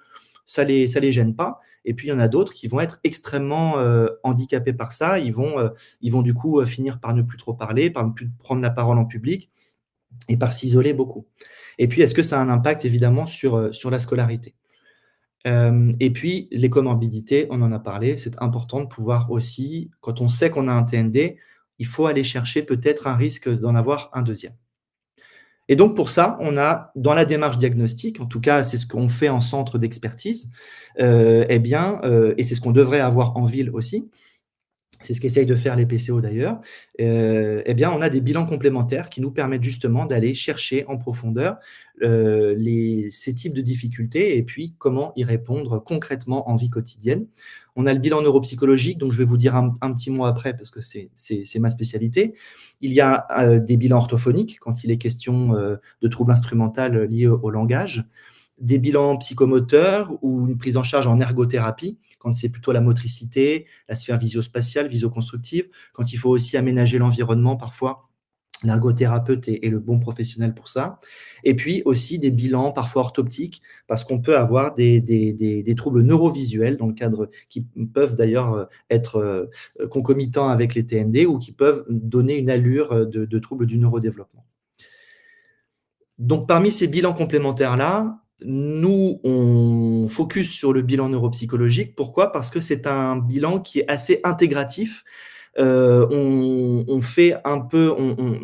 ça les gêne pas. Et puis, il y en a d'autres qui vont être extrêmement handicapés par ça. Ils vont du coup finir par ne plus trop parler, par ne plus prendre la parole en public et par s'isoler beaucoup. Et puis, est-ce que ça a un impact, évidemment, sur la scolarité? Et puis, les comorbidités, on en a parlé. C'est important de pouvoir aussi, quand on sait qu'on a un TND, il faut aller chercher peut-être un risque d'en avoir un deuxième. Et donc, pour ça, on a, dans la démarche diagnostique, en tout cas, c'est ce qu'on fait en centre d'expertise, et c'est ce qu'on devrait avoir en ville aussi, c'est ce qu'essayent de faire les PCO d'ailleurs, eh bien, on a des bilans complémentaires qui nous permettent justement d'aller chercher en profondeur ces types de difficultés et puis comment y répondre concrètement en vie quotidienne. On a le bilan neuropsychologique, donc je vais vous dire un petit mot après parce que c'est ma spécialité. Il y a des bilans orthophoniques quand il est question de troubles instrumentaux liés au langage, des bilans psychomoteurs ou une prise en charge en ergothérapie, quand c'est plutôt la motricité, la sphère visio-spatiale, visio-constructive, quand il faut aussi aménager l'environnement parfois. L'ergothérapeute est le bon professionnel pour ça. Et puis aussi des bilans parfois orthoptiques, parce qu'on peut avoir des troubles neurovisuels dans le cadre qui peuvent d'ailleurs être concomitants avec les TND ou qui peuvent donner une allure de troubles du neurodéveloppement. Donc, parmi ces bilans complémentaires-là, nous, on focus sur le bilan neuropsychologique. Pourquoi? Parce que c'est un bilan qui est assez intégratif. On fait un peu,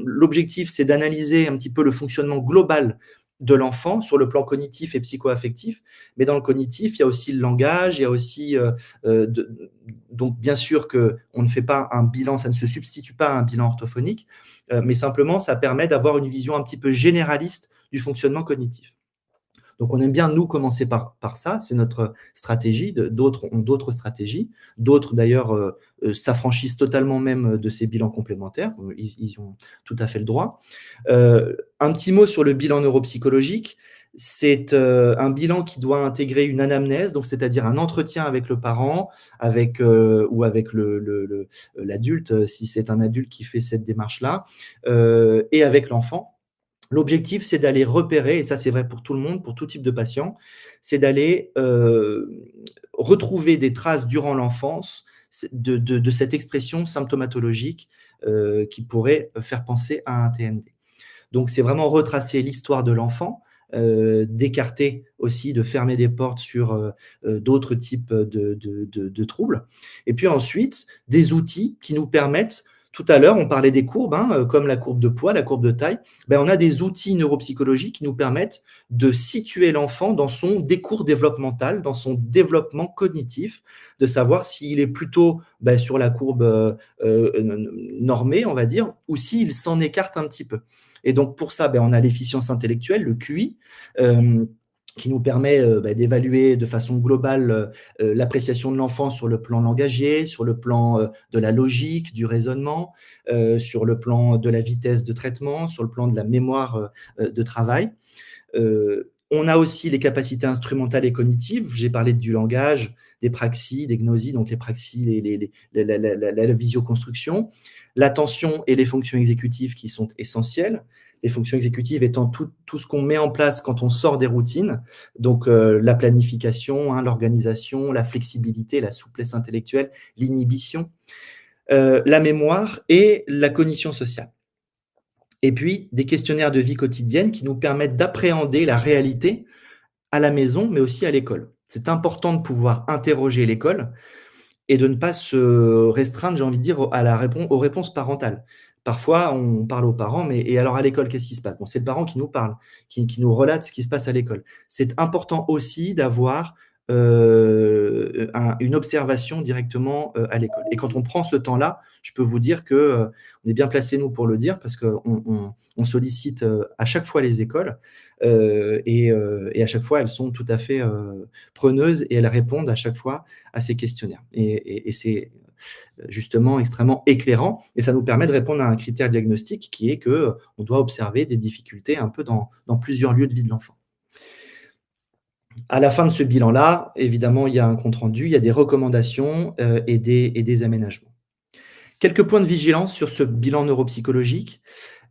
l'objectif, c'est d'analyser un petit peu le fonctionnement global de l'enfant sur le plan cognitif et psycho-affectif. Mais dans le cognitif, il y a aussi le langage, il y a aussi… donc, bien sûr qu'on ne fait pas un bilan, ça ne se substitue pas à un bilan orthophonique, mais simplement, ça permet d'avoir une vision un petit peu généraliste du fonctionnement cognitif. Donc, on aime bien, nous, commencer par ça. C'est notre stratégie. D'autres ont d'autres stratégies. D'autres, d'ailleurs, s'affranchissent totalement même de ces bilans complémentaires. Ils ont tout à fait le droit. Un petit mot sur le bilan neuropsychologique. C'est un bilan qui doit intégrer une anamnèse, donc c'est-à-dire un entretien avec le parent, ou avec l'adulte, si c'est un adulte qui fait cette démarche-là, et avec l'enfant. L'objectif, c'est d'aller repérer, et ça c'est vrai pour tout le monde, pour tout type de patient, c'est d'aller retrouver des traces durant l'enfance de cette expression symptomatologique qui pourrait faire penser à un TND. Donc c'est vraiment retracer l'histoire de l'enfant, d'écarter aussi, de fermer des portes sur d'autres types de troubles. Et puis ensuite, des outils qui nous permettent… Tout à l'heure, on parlait des courbes, comme la courbe de poids, la courbe de taille. Ben, on a des outils neuropsychologiques qui nous permettent de situer l'enfant dans son décours développemental, dans son développement cognitif, de savoir s'il est plutôt sur la courbe normée, on va dire, ou s'il s'en écarte un petit peu. Et donc, pour ça, on a l'efficience intellectuelle, le QI, qui nous permet d'évaluer de façon globale l'appréciation de l'enfant sur le plan langagier, sur le plan de la logique, du raisonnement, sur le plan de la vitesse de traitement, sur le plan de la mémoire de travail. On a aussi les capacités instrumentales et cognitives. J'ai parlé du langage, des praxies, des gnosies, donc les praxies, la visioconstruction, l'attention et les fonctions exécutives qui sont essentielles. Les fonctions exécutives étant tout ce qu'on met en place quand on sort des routines, donc la planification, l'organisation, la flexibilité, la souplesse intellectuelle, l'inhibition, la mémoire et la cognition sociale. Et puis, des questionnaires de vie quotidienne qui nous permettent d'appréhender la réalité à la maison, mais aussi à l'école. C'est important de pouvoir interroger l'école et de ne pas se restreindre, j'ai envie de dire, aux réponses parentales. Parfois, on parle aux parents, mais et alors à l'école, qu'est-ce qui se passe? Bon, c'est le parent qui nous parle, qui nous relate ce qui se passe à l'école. C'est important aussi d'avoir une observation directement à l'école. Et quand on prend ce temps-là, je peux vous dire qu'on est bien placé, nous, pour le dire, parce qu'on sollicite à chaque fois les écoles et à chaque fois, elles sont tout à fait preneuses et elles répondent à chaque fois à ces questionnaires. Et c'est justement extrêmement éclairant et ça nous permet de répondre à un critère diagnostique qui est qu'on doit observer des difficultés un peu dans plusieurs lieux de vie de l'enfant. À la fin de ce bilan-là, évidemment, il y a un compte-rendu, il y a des recommandations et des aménagements. Quelques points de vigilance sur ce bilan neuropsychologique.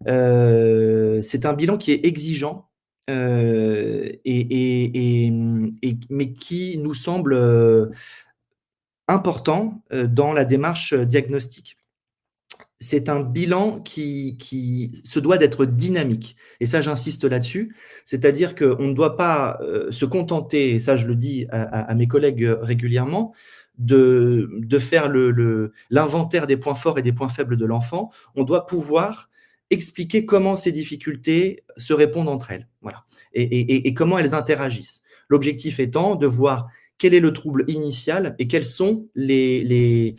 C'est un bilan qui est exigeant, mais qui nous semble important dans la démarche diagnostique. C'est un bilan qui se doit d'être dynamique. Et ça, j'insiste là-dessus. C'est-à-dire qu'on ne doit pas se contenter, et ça, je le dis à mes collègues régulièrement, de faire l'inventaire des points forts et des points faibles de l'enfant. On doit pouvoir expliquer comment ces difficultés se répondent entre elles. Voilà. Et comment elles interagissent. L'objectif étant de voir quel est le trouble initial et quels sont les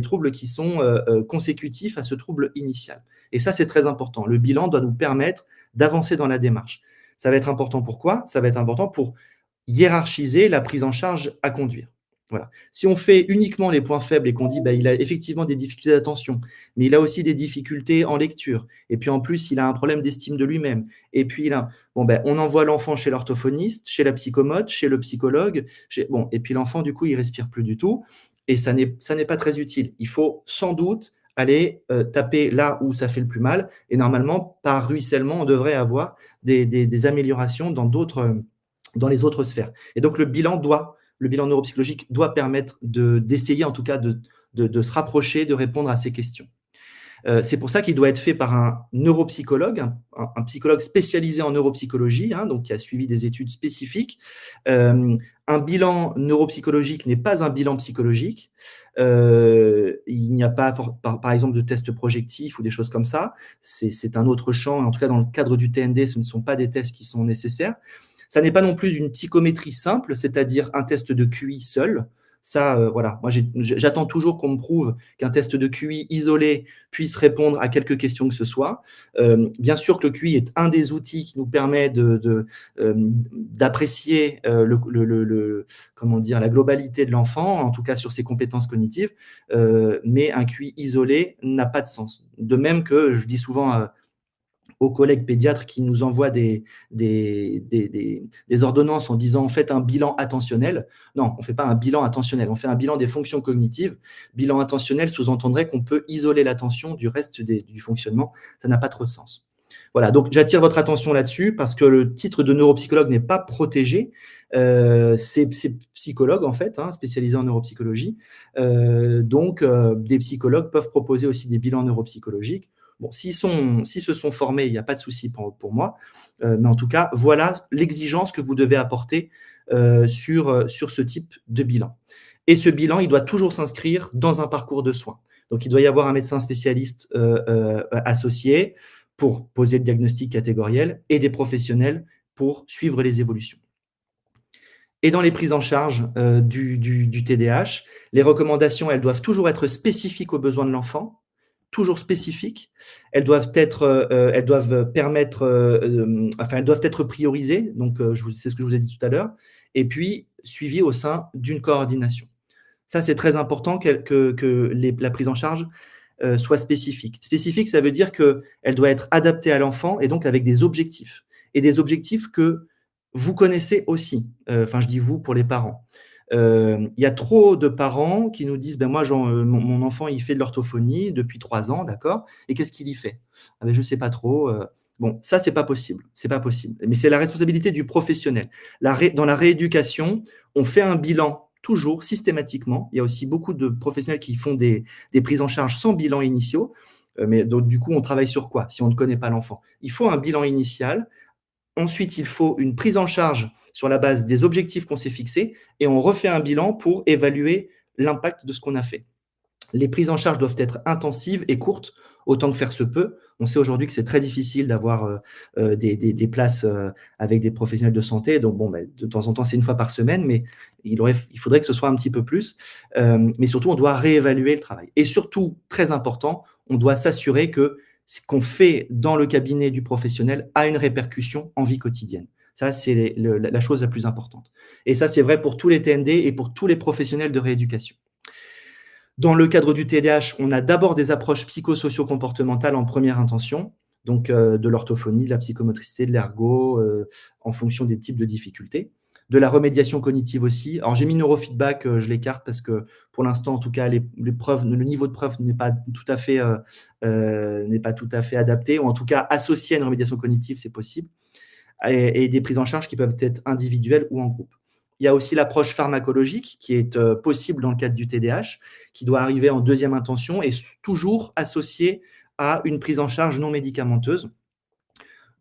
troubles qui sont consécutifs à ce trouble initial. Et ça, c'est très important. Le bilan doit nous permettre d'avancer dans la démarche. Ça va être important pourquoi? Ça va être important pour hiérarchiser la prise en charge à conduire. Voilà. Si on fait uniquement les points faibles et qu'on dit il a effectivement des difficultés d'attention, mais il a aussi des difficultés en lecture, et puis en plus il a un problème d'estime de lui-même, et puis on envoie l'enfant chez l'orthophoniste, chez la psychomote, chez le psychologue, et puis l'enfant du coup il respire plus du tout, et ça n'est pas très utile. Il faut sans doute aller taper là où ça fait le plus mal, et normalement par ruissellement on devrait avoir des améliorations dans les autres sphères. Et donc le bilan neuropsychologique doit permettre d'essayer en tout cas de se rapprocher, de répondre à ces questions. C'est pour ça qu'il doit être fait par un neuropsychologue, un psychologue spécialisé en neuropsychologie, donc qui a suivi des études spécifiques. Un bilan neuropsychologique n'est pas un bilan psychologique. Il n'y a pas, par exemple, de tests projectifs ou des choses comme ça. C'est un autre champ. En tout cas, dans le cadre du TND, ce ne sont pas des tests qui sont nécessaires. Ça n'est pas non plus une psychométrie simple, c'est-à-dire un test de QI seul. Ça, voilà, moi j'attends toujours qu'on me prouve qu'un test de QI isolé puisse répondre à quelques questions que ce soit. Bien sûr que le QI est un des outils qui nous permet d'apprécier la globalité de l'enfant, en tout cas sur ses compétences cognitives, mais un QI isolé n'a pas de sens. De même que je dis souvent aux collègues pédiatres qui nous envoient des ordonnances en disant « faites un bilan attentionnel ». Non, on ne fait pas un bilan attentionnel, on fait un bilan des fonctions cognitives. Bilan attentionnel sous-entendrait qu'on peut isoler l'attention du reste du fonctionnement. Ça n'a pas trop de sens. Voilà, donc j'attire votre attention là-dessus parce que le titre de neuropsychologue n'est pas protégé. C'est psychologue, en fait, spécialisé en neuropsychologie. Donc, des psychologues peuvent proposer aussi des bilans neuropsychologiques. Bon, s'ils se sont formés, il n'y a pas de souci pour moi. Mais en tout cas, voilà l'exigence que vous devez apporter sur ce type de bilan. Et ce bilan, il doit toujours s'inscrire dans un parcours de soins. Donc, il doit y avoir un médecin spécialiste associé pour poser le diagnostic catégoriel et des professionnels pour suivre les évolutions. Et dans les prises en charge du TDAH, les recommandations, elles doivent toujours être spécifiques aux besoins de l'enfant, toujours spécifiques. Elles doivent être priorisées, donc c'est ce que je vous ai dit tout à l'heure, et puis suivies au sein d'une coordination. Ça, c'est très important que la prise en charge soit spécifique. Spécifique, ça veut dire qu'elle doit être adaptée à l'enfant et donc avec des objectifs. Et des objectifs que vous connaissez aussi. Enfin, je dis vous pour les parents. Il y a trop de parents qui nous disent moi, mon enfant, il fait de l'orthophonie depuis 3 ans, d'accord, et qu'est-ce qu'il y fait? Je ne sais pas trop. Bon, ça, c'est pas possible. C'est pas possible. Mais c'est la responsabilité du professionnel. Dans la rééducation, on fait un bilan toujours, systématiquement. Il y a aussi beaucoup de professionnels qui font des prises en charge sans bilan initiaux. Mais donc, du coup, on travaille sur quoi si on ne connaît pas l'enfant? Il faut un bilan initial. Ensuite, il faut une prise en charge sur la base des objectifs qu'on s'est fixés et on refait un bilan pour évaluer l'impact de ce qu'on a fait. Les prises en charge doivent être intensives et courtes, autant que faire se peut. On sait aujourd'hui que c'est très difficile d'avoir des places avec des professionnels de santé. Donc, de temps en temps, c'est 1 fois par semaine, mais il faudrait que ce soit un petit peu plus. Mais surtout, on doit réévaluer le travail. Et surtout, très important, on doit s'assurer que ce qu'on fait dans le cabinet du professionnel a une répercussion en vie quotidienne. Ça, c'est la chose la plus importante. Et ça, c'est vrai pour tous les TND et pour tous les professionnels de rééducation. Dans le cadre du TDAH, on a d'abord des approches psychosocio-comportementales en première intention, donc de l'orthophonie, de la psychomotricité, de l'ergo, en fonction des types de difficultés. De la remédiation cognitive aussi. Alors, j'ai mis neurofeedback, je l'écarte parce que pour l'instant, en tout cas, le niveau de preuve n'est pas tout à fait adapté, ou en tout cas, associé à une remédiation cognitive, c'est possible. Et des prises en charge qui peuvent être individuelles ou en groupe. Il y a aussi l'approche pharmacologique qui est possible dans le cadre du TDAH, qui doit arriver en deuxième intention et toujours associée à une prise en charge non médicamenteuse.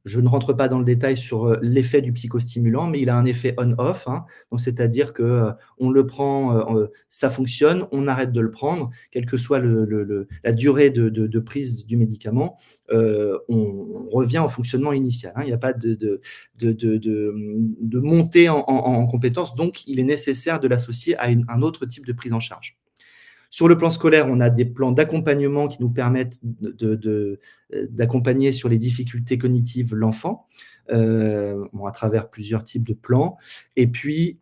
je ne rentre pas dans le détail sur l'effet du psychostimulant, mais il a un effet on-off, hein, donc c'est-à-dire que on le prend, ça fonctionne, on arrête de le prendre, quelle que soit la durée de prise du médicament, on revient au fonctionnement initial, hein. Il n'y a pas de montée en compétence, donc il est nécessaire de l'associer à un autre type de prise en charge. Sur le plan scolaire, on a des plans d'accompagnement qui nous permettent d'accompagner sur les difficultés cognitives l'enfant, à travers plusieurs types de plans. Et puis,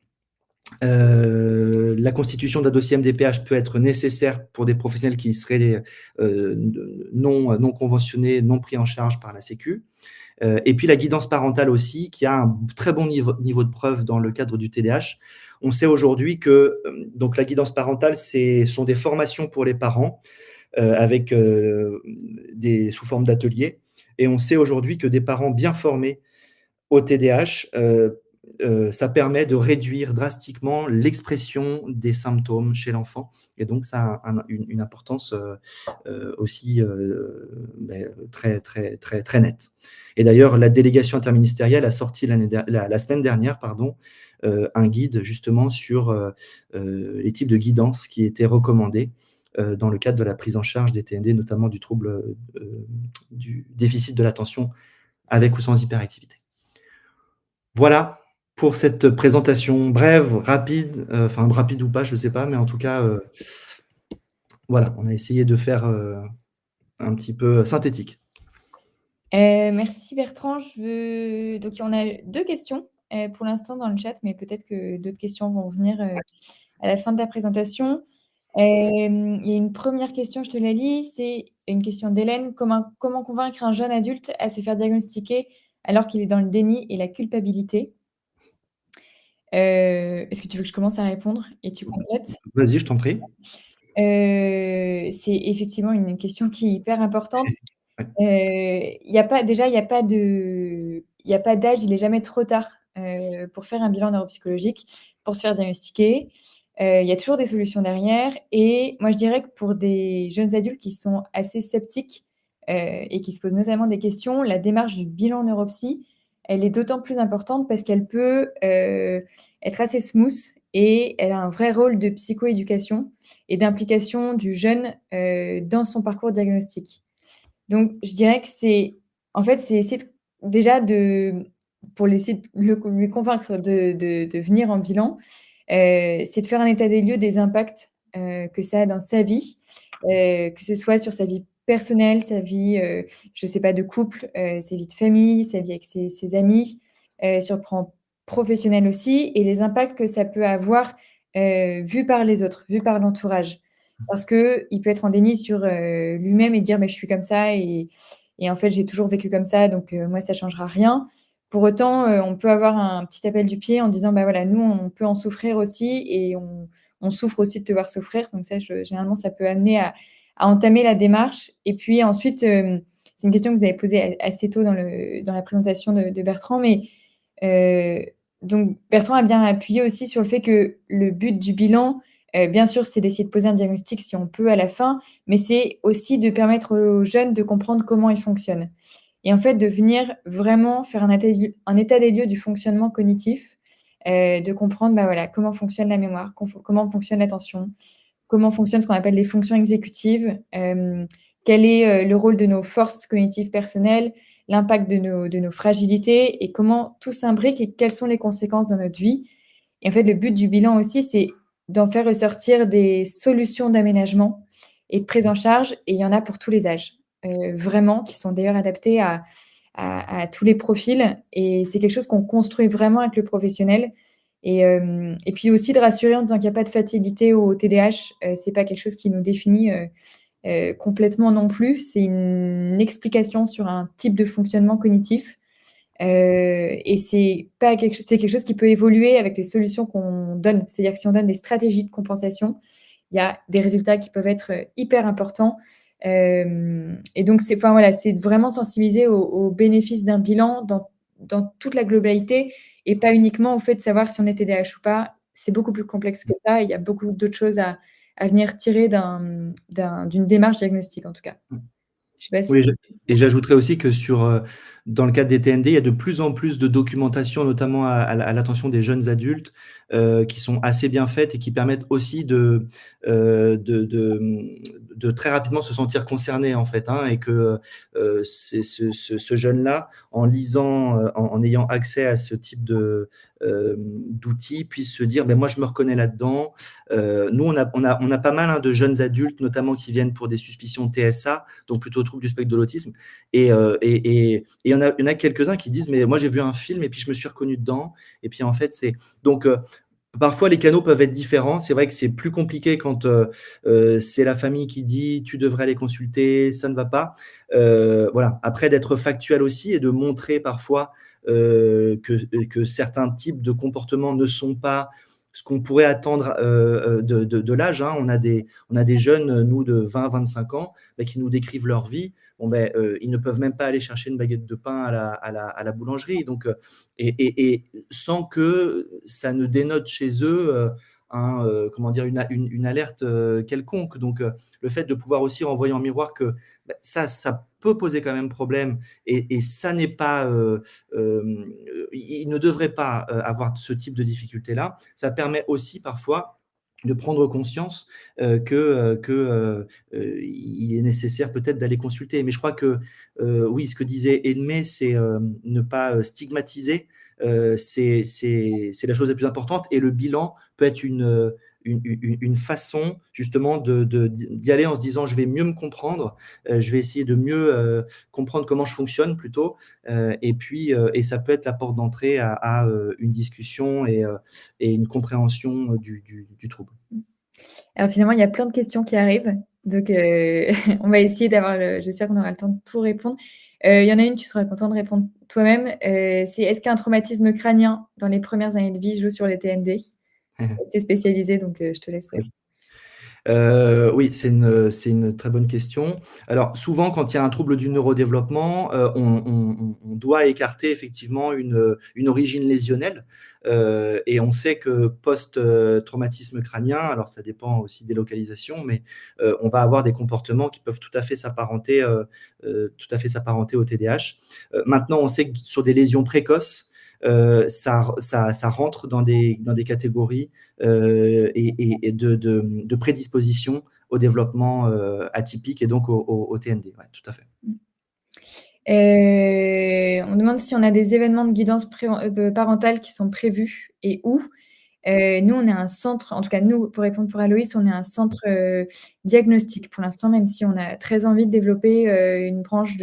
la constitution d'un dossier MDPH peut être nécessaire pour des professionnels qui seraient non conventionnés, non pris en charge par la Sécu. Et puis la guidance parentale aussi, qui a un très bon niveau de preuve dans le cadre du TDAH. On sait aujourd'hui que donc la guidance parentale, sont des formations pour les parents avec sous forme d'ateliers. Et on sait aujourd'hui que des parents bien formés au TDAH, ça permet de réduire drastiquement l'expression des symptômes chez l'enfant. Et donc, ça a une importance aussi très, très, très, très nette. Et d'ailleurs, la délégation interministérielle a sorti la semaine dernière un guide justement sur les types de guidance qui étaient recommandés dans le cadre de la prise en charge des TND, notamment du trouble du déficit de l'attention avec ou sans hyperactivité. Voilà pour cette présentation brève, rapide, enfin rapide ou pas, je ne sais pas, mais en tout cas, voilà, on a essayé de faire un petit peu synthétique. Merci Bertrand. Donc, on a 2 questions pour l'instant dans le chat, mais peut-être que d'autres questions vont venir à la fin de ta présentation. Il y a une première question, je te la lis, c'est une question d'Hélène. Comment convaincre un jeune adulte à se faire diagnostiquer alors qu'il est dans le déni et la culpabilité? Est-ce que tu veux que je commence à répondre et tu complètes? Vas-y, je t'en prie. C'est effectivement une question qui est hyper importante. Ouais. Il y a pas d'âge, il est jamais trop tard pour faire un bilan neuropsychologique, pour se faire diagnostiquer. Il y a toujours des solutions derrière et moi je dirais que pour des jeunes adultes qui sont assez sceptiques et qui se posent notamment des questions, la démarche du bilan neuropsy, elle est d'autant plus importante parce qu'elle peut être assez smooth et elle a un vrai rôle de psychoéducation et d'implication du jeune dans son parcours diagnostique. Donc, je dirais que c'est essayer déjà pour essayer de lui convaincre de venir en bilan, c'est de faire un état des lieux des impacts que ça a dans sa vie, que ce soit sur sa vie personnelle, sa vie, je sais pas, de couple, sa vie de famille, sa vie avec ses amis, sur le plan professionnel aussi et les impacts que ça peut avoir, vu par les autres, vu par l'entourage. Parce qu'il peut être en déni sur lui-même et dire mais je suis comme ça et en fait j'ai toujours vécu comme ça donc moi ça changera rien. Pour autant, on peut avoir un petit appel du pied en disant bah voilà, nous on peut en souffrir aussi et on souffre aussi de te voir souffrir. Donc ça, généralement, ça peut amener à entamer la démarche. Et puis ensuite, c'est une question que vous avez posée assez tôt dans la présentation de Bertrand, mais donc Bertrand a bien appuyé aussi sur le fait que le but du bilan, bien sûr, c'est d'essayer de poser un diagnostic si on peut à la fin, mais c'est aussi de permettre aux jeunes de comprendre comment ils fonctionnent. Et en fait, de venir vraiment faire un état des lieux du fonctionnement cognitif, de comprendre bah, voilà, comment fonctionne la mémoire, comment fonctionne l'attention, comment fonctionnent ce qu'on appelle les fonctions exécutives, quel est le rôle de nos forces cognitives personnelles, l'impact de nos fragilités et comment tout s'imbrique et quelles sont les conséquences dans notre vie. Et en fait, le but du bilan aussi, c'est d'en faire ressortir des solutions d'aménagement et de prise en charge. Et il y en a pour tous les âges, vraiment, qui sont d'ailleurs adaptés à tous les profils. Et c'est quelque chose qu'on construit vraiment avec le professionnel. Et puis aussi de rassurer en disant qu'il n'y a pas de fatalité au TDAH. C'est pas quelque chose qui nous définit complètement non plus. C'est une explication sur un type de fonctionnement cognitif. Et c'est quelque chose qui peut évoluer avec les solutions qu'on donne. C'est-à-dire que si on donne des stratégies de compensation, il y a des résultats qui peuvent être hyper importants. Et donc, c'est vraiment sensibiliser aux bénéfices d'un bilan dans toute la globalité et pas uniquement au fait de savoir si on est TDAH ou pas. C'est beaucoup plus complexe que ça. Il y a beaucoup d'autres choses à venir tirer d'une démarche diagnostique, en tout cas. Je sais pas si... Oui, et j'ajouterais aussi que dans le cadre des TND, il y a de plus en plus de documentation, notamment à l'attention des jeunes adultes, qui sont assez bien faites et qui permettent aussi de très rapidement se sentir concerné, en fait, hein, et que ce jeune-là, en lisant, en ayant accès à ce type d'outils, puisse se dire, ben moi, je me reconnais là-dedans. Nous, on a pas mal, hein, de jeunes adultes, notamment qui viennent pour des suspicions de TSA, donc plutôt troubles du spectre de l'autisme. Et il y en a quelques-uns qui disent, mais moi, j'ai vu un film et puis je me suis reconnu dedans. Et puis, en fait, c'est… Donc, parfois, les canaux peuvent être différents. C'est vrai que c'est plus compliqué quand c'est la famille qui dit « tu devrais aller consulter, ça ne va pas ». Voilà. Après, d'être factuel aussi et de montrer parfois que certains types de comportements ne sont pas ce qu'on pourrait attendre de l'âge, hein. On a des jeunes, nous, de 20-25 ans, qui nous décrivent leur vie. Bon, ils ne peuvent même pas aller chercher une baguette de pain à la boulangerie. Donc, et sans que ça ne dénote chez eux comment dire, une alerte quelconque. Donc, le fait de pouvoir aussi renvoyer en miroir que ça peut poser quand même problème et ça n'est pas… il ne devrait pas avoir ce type de difficulté-là. Ça permet aussi parfois de prendre conscience qu'il est nécessaire peut-être d'aller consulter. Mais je crois que, oui, ce que disait Edmé, c'est ne pas stigmatiser, c'est la chose la plus importante. Et le bilan peut être une façon justement d'y aller en se disant je vais mieux me comprendre, je vais essayer de mieux comprendre comment je fonctionne plutôt, et puis ça peut être la porte d'entrée à une discussion et une compréhension du trouble. Alors finalement, il y a plein de questions qui arrivent, donc on va essayer d'avoir j'espère qu'on aura le temps de tout répondre. Il y en a une, tu seras content de répondre toi-même, c'est est-ce qu'un traumatisme crânien dans les premières années de vie joue sur les TND? C'est spécialisé, donc je te laisse. Oui. Oui, c'est une très bonne question. Alors, souvent, quand il y a un trouble du neurodéveloppement, on doit écarter effectivement une origine lésionnelle. Et on sait que post-traumatisme crânien, alors ça dépend aussi des localisations, mais on va avoir des comportements qui peuvent tout à fait s'apparenter au TDAH. Maintenant, on sait que sur des lésions précoces, ça rentre dans des catégories et de prédisposition au développement atypique et donc au TND. Ouais, tout à fait. On demande si on a des événements de guidance parentale qui sont prévus et où. Nous, on est un centre, en tout cas nous, pour répondre pour Aloïs, on est un centre diagnostic pour l'instant, même si on a très envie de développer une branche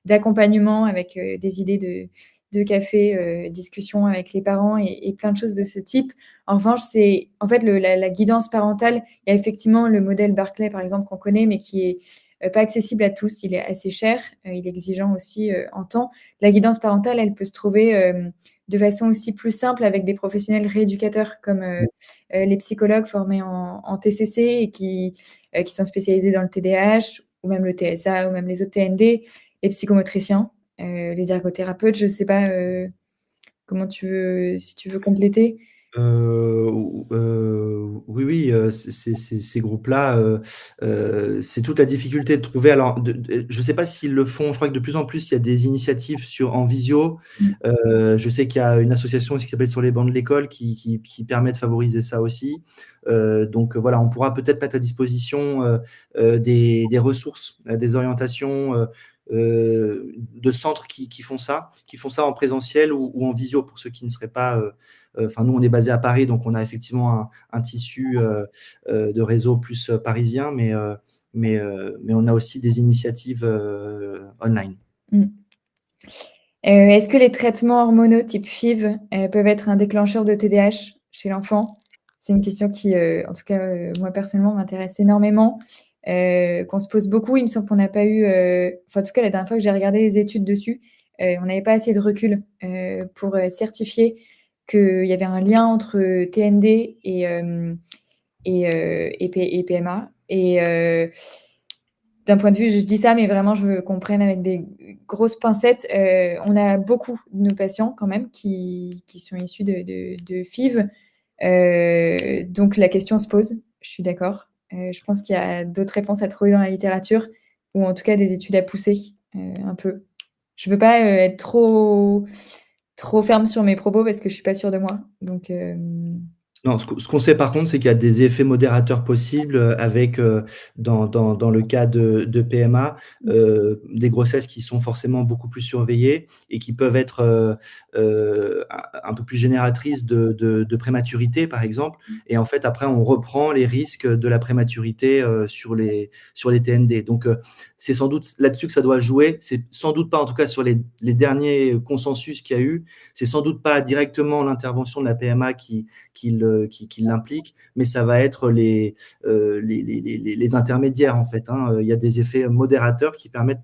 d'accompagnement avec des idées de café, discussion avec les parents et plein de choses de ce type. En revanche, c'est en fait la guidance parentale. Il y a effectivement le modèle Barclay, par exemple, qu'on connaît, mais qui est pas accessible à tous. Il est assez cher, il est exigeant aussi en temps. La guidance parentale, elle peut se trouver de façon aussi plus simple avec des professionnels rééducateurs comme les psychologues formés en TCC et qui sont spécialisés dans le TDAH ou même le TSA ou même les autres TND, les psychomotriciens. Les ergothérapeutes, je ne sais pas comment si tu veux compléter. Oui, ces groupes-là, c'est toute la difficulté de trouver. Alors, je ne sais pas s'ils le font. Je crois que de plus en plus, il y a des initiatives en visio. Je sais qu'il y a une association aussi qui s'appelle Sur les bancs de l'école qui permet de favoriser ça aussi. Donc voilà, on pourra peut-être mettre à disposition des ressources, des orientations de centres qui font ça en présentiel ou en visio pour ceux qui ne seraient pas… Enfin, nous, on est basé à Paris, donc on a effectivement un tissu de réseau plus parisien, mais on a aussi des initiatives online. Est-ce que les traitements hormonaux type FIV peuvent être un déclencheur de TDAH chez l'enfant? C'est une question qui, en tout cas, moi personnellement, m'intéresse énormément, qu'on se pose beaucoup. Il me semble qu'on n'a pas eu, en tout cas, la dernière fois que j'ai regardé les études dessus, on n'avait pas assez de recul pour certifier qu'il y avait un lien entre TND et PMA. Et d'un point de vue, je dis ça, mais vraiment, je veux qu'on prenne avec des grosses pincettes. On a beaucoup de nos patients quand même qui sont issus de FIV. Donc, la question se pose, je suis d'accord. Je pense qu'il y a d'autres réponses à trouver dans la littérature, ou en tout cas des études à pousser un peu. veux pas être trop ferme sur mes propos parce que je suis pas sûre de moi. Donc, Non, ce qu'on sait par contre, c'est qu'il y a des effets modérateurs possibles avec, dans le cas de PMA, des grossesses qui sont forcément beaucoup plus surveillées et qui peuvent être un peu plus génératrices de prématurité, par exemple. Et en fait, après, on reprend les risques de la prématurité sur les TND. Donc, c'est sans doute là-dessus que ça doit jouer. C'est sans doute pas, en tout cas, sur les derniers consensus qu'il y a eu, c'est sans doute pas directement l'intervention de la PMA qui l'implique, mais ça va être les intermédiaires en fait. Il y a des effets modérateurs qui permettent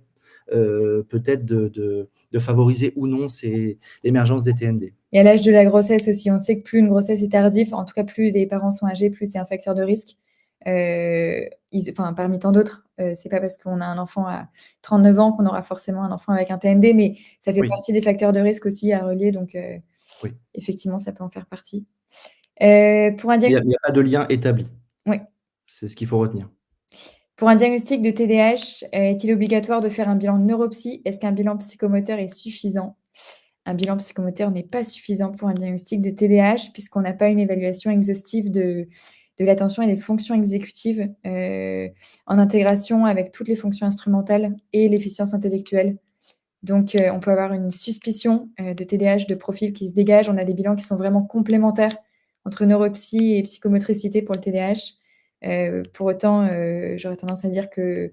peut-être de favoriser ou non l'émergence des TND. Et à l'âge de la grossesse aussi, on sait que plus une grossesse est tardive, en tout cas plus les parents sont âgés, plus c'est un facteur de risque. Parmi tant d'autres, c'est pas parce qu'on a un enfant à 39 ans qu'on aura forcément un enfant avec un TND, mais ça fait partie des facteurs de risque aussi à relier, donc effectivement, ça peut en faire partie. Pour un diagnostic... Il n'y a pas de lien établi. Oui. C'est ce qu'il faut retenir. Pour un diagnostic de TDAH, est-il obligatoire de faire un bilan neuropsy? Est-ce qu'un bilan psychomoteur est suffisant? Un bilan psychomoteur n'est pas suffisant pour un diagnostic de TDAH puisqu'on n'a pas une évaluation exhaustive de l'attention et des fonctions exécutives en intégration avec toutes les fonctions instrumentales et l'efficience intellectuelle. Donc, on peut avoir une suspicion de TDAH de profil qui se dégage. On a des bilans qui sont vraiment complémentaires entre neuropsy et psychomotricité pour le TDAH. Pour autant, j'aurais tendance à dire que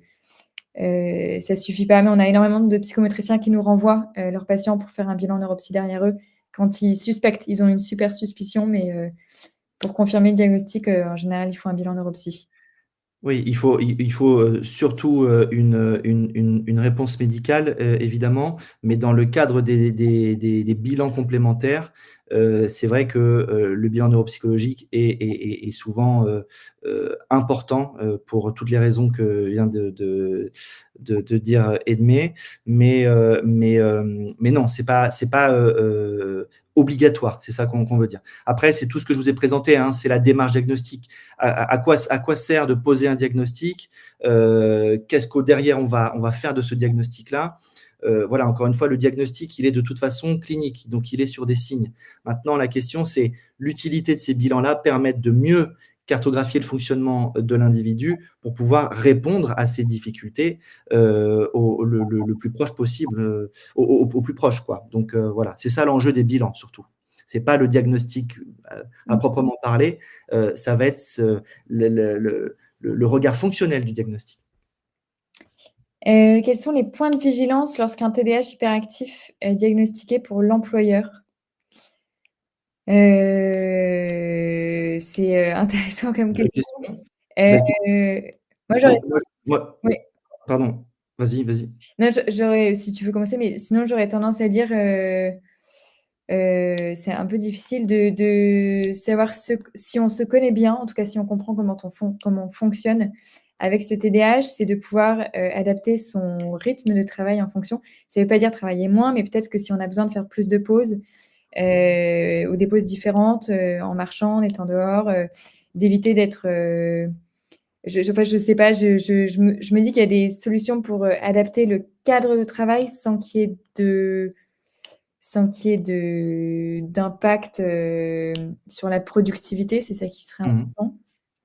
ça suffit pas, mais on a énormément de psychomotriciens qui nous renvoient leurs patients pour faire un bilan neuropsy derrière eux quand ils suspectent. Ils ont une super suspicion, mais pour confirmer le diagnostic, en général, il faut un bilan neuropsy. Oui, il faut surtout une réponse médicale, évidemment, mais dans le cadre des bilans complémentaires, c'est vrai que le bilan neuropsychologique est souvent important pour toutes les raisons que vient de dire Edmé, mais non, c'est pas obligatoire, c'est ça qu'on veut dire. Après, c'est tout ce que je vous ai présenté, c'est la démarche diagnostique. À quoi sert de poser un diagnostic? Qu'est-ce qu'au derrière on va faire de ce diagnostic-là? Voilà, encore une fois, le diagnostic, il est de toute façon clinique, donc il est sur des signes. Maintenant, la question, c'est l'utilité de ces bilans-là permettent de mieux cartographier le fonctionnement de l'individu pour pouvoir répondre à ces difficultés le plus proche possible, au plus proche, quoi. Donc voilà, c'est ça l'enjeu des bilans surtout. C'est pas le diagnostic à proprement parler, ça va être le regard fonctionnel du diagnostic. Quels sont les points de vigilance lorsqu'un TDAH hyperactif est diagnostiqué pour l'employeur? C'est intéressant comme question. Moi, j'aurais... Oui. Pardon, vas-y. Non, si tu veux commencer, mais sinon, j'aurais tendance à dire c'est un peu difficile de savoir si on se connaît bien, en tout cas si on comprend comment on fonctionne avec ce TDAH, c'est de pouvoir adapter son rythme de travail en fonction. Ça ne veut pas dire travailler moins, mais peut-être que si on a besoin de faire plus de pauses ou des pauses différentes en marchant, en étant dehors, d'éviter d'être... je sais pas, je me dis qu'il y a des solutions pour adapter le cadre de travail sans qu'il y ait d'impact sur la productivité. C'est ça qui serait important.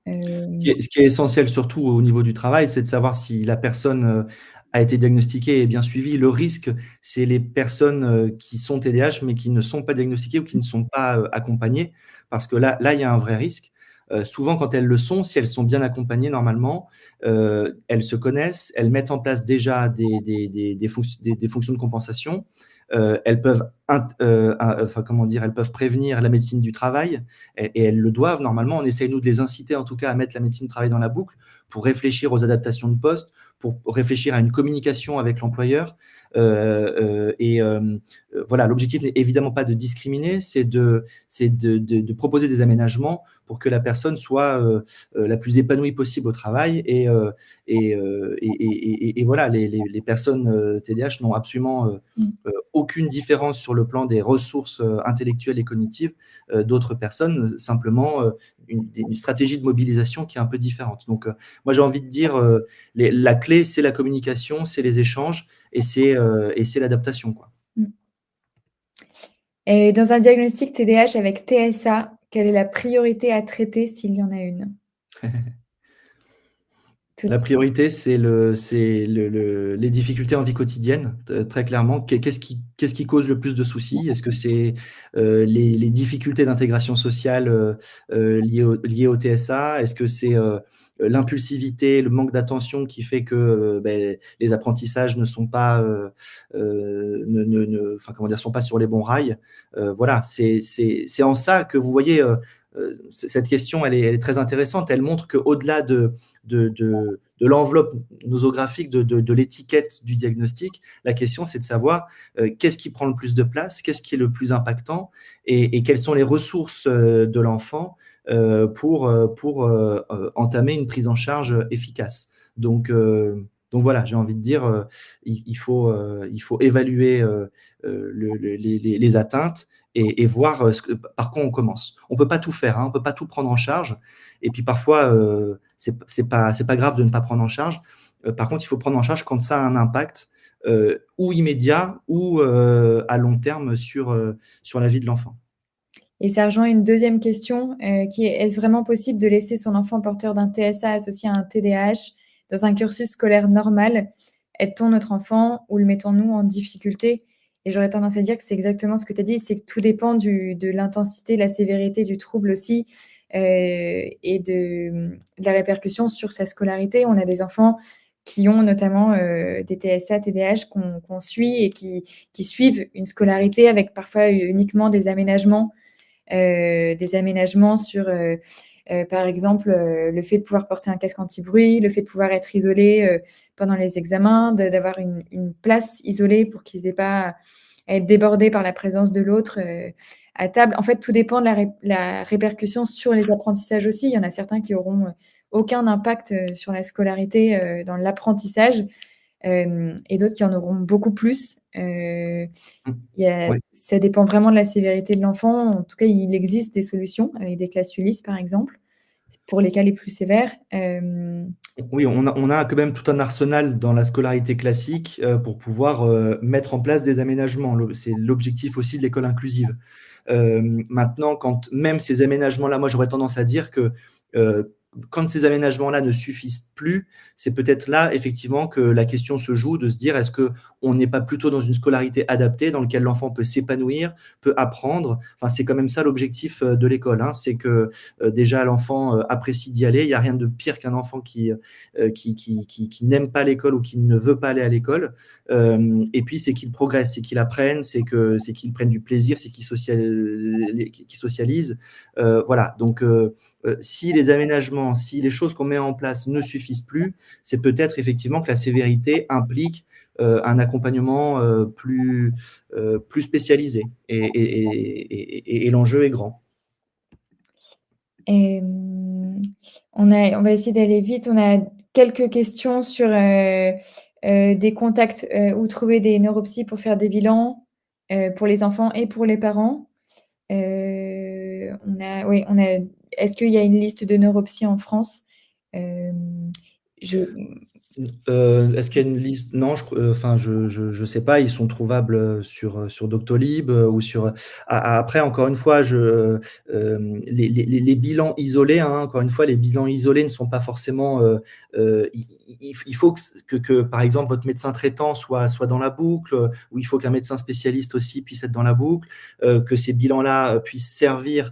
Ce qui est essentiel surtout au niveau du travail, c'est de savoir si la personne a été diagnostiquée et bien suivie. Le risque, c'est les personnes qui sont TDAH mais qui ne sont pas diagnostiquées ou qui ne sont pas accompagnées, parce que là, il y a un vrai risque. Souvent, quand elles le sont, si elles sont bien accompagnées normalement, elles se connaissent, elles mettent en place déjà des fonctions de compensation. Elles peuvent elles peuvent prévenir la médecine du travail et elles le doivent normalement. On essaye, nous, de les inciter en tout cas à mettre la médecine du travail dans la boucle pour réfléchir aux adaptations de poste, pour réfléchir à une communication avec l'employeur. Voilà, l'objectif n'est évidemment pas de discriminer, c'est de proposer des aménagements pour que la personne soit la plus épanouie possible au travail. Et voilà, les personnes TDAH n'ont absolument aucune différence sur le plan des ressources intellectuelles et cognitives d'autres personnes, simplement une stratégie de mobilisation qui est un peu différente. Donc, moi, j'ai envie de dire, la clé, c'est la communication, c'est les échanges et c'est l'adaptation, quoi. Et dans un diagnostic TDAH avec TSA, quelle est la priorité à traiter s'il y en a une? La priorité, c'est les difficultés en vie quotidienne, très clairement. Qu'est-ce qui cause le plus de soucis? Est-ce que c'est les difficultés d'intégration sociale liées au TSA? Est-ce que c'est l'impulsivité, le manque d'attention qui fait que les apprentissages ne sont pas, sont pas sur les bons rails? Voilà, c'est en ça que vous voyez, cette question, elle est très intéressante. Elle montre qu'au-delà de l'enveloppe nosographique, de l'étiquette du diagnostic, la question, c'est de savoir qu'est-ce qui prend le plus de place, qu'est-ce qui est le plus impactant et quelles sont les ressources de l'enfant pour entamer une prise en charge efficace. Donc voilà, j'ai envie de dire, il faut évaluer les atteintes et voir par quoi on commence. On ne peut pas tout faire, hein, on ne peut pas tout prendre en charge. Et puis parfois, c'est pas grave de ne pas prendre en charge. Par contre, il faut prendre en charge quand ça a un impact ou immédiat ou à long terme sur la vie de l'enfant. Et ça rejoint une deuxième question qui est: est-ce vraiment possible de laisser son enfant porteur d'un TSA associé à un TDAH dans un cursus scolaire normal? Aide-t-on notre enfant ou le mettons-nous en difficulté? Et j'aurais tendance à dire que c'est exactement ce que tu as dit, c'est que tout dépend de l'intensité, de la sévérité du trouble aussi et de la répercussion sur sa scolarité. On a des enfants qui ont notamment des TSA, TDAH qu'on suit et qui suivent une scolarité avec parfois uniquement des aménagements sur, par exemple, le fait de pouvoir porter un casque anti-bruit, le fait de pouvoir être isolé pendant les examens, d'avoir une place isolée pour qu'ils n'aient pas à être débordés par la présence de l'autre à table. En fait, tout dépend de la répercussion sur les apprentissages aussi. Il y en a certains qui auront aucun impact sur la scolarité dans l'apprentissage et d'autres qui en auront beaucoup plus. Ça dépend vraiment de la sévérité de l'enfant. En tout cas, il existe des solutions avec des classes Ulysse, par exemple, pour les cas les plus sévères. Oui, on a quand même tout un arsenal dans la scolarité classique pour pouvoir mettre en place des aménagements. C'est l'objectif aussi de l'école inclusive. Maintenant, quand même ces aménagements-là, moi j'aurais tendance à dire que quand ces aménagements-là ne suffisent plus, c'est peut-être là, effectivement, que la question se joue de se dire, est-ce qu'on n'est pas plutôt dans une scolarité adaptée dans laquelle l'enfant peut s'épanouir, peut apprendre? Enfin, c'est quand même ça l'objectif de l'école, hein. C'est que déjà l'enfant apprécie d'y aller. Il n'y a rien de pire qu'un enfant qui n'aime pas l'école ou qui ne veut pas aller à l'école. Et puis, c'est qu'il progresse, c'est qu'il apprenne, c'est qu'il prenne du plaisir, c'est qu'il socialise. Voilà, donc si les aménagements, si les choses qu'on met en place ne suffisent plus, c'est peut-être effectivement que la sévérité implique un accompagnement plus spécialisé et l'enjeu est grand. Et, on va essayer d'aller vite. On a quelques questions sur des contacts où trouver des neuropsys pour faire des bilans pour les enfants et pour les parents. Est-ce qu'il y a une liste de neuropsy en France? Est-ce qu'il y a une liste? Non, je sais pas. Ils sont trouvables sur Doctolib ou sur. Après, encore une fois, les bilans isolés, hein, encore une fois, les bilans isolés ne sont pas forcément. Il faut que, par exemple, votre médecin traitant soit dans la boucle, ou il faut qu'un médecin spécialiste aussi puisse être dans la boucle, que ces bilans-là puissent servir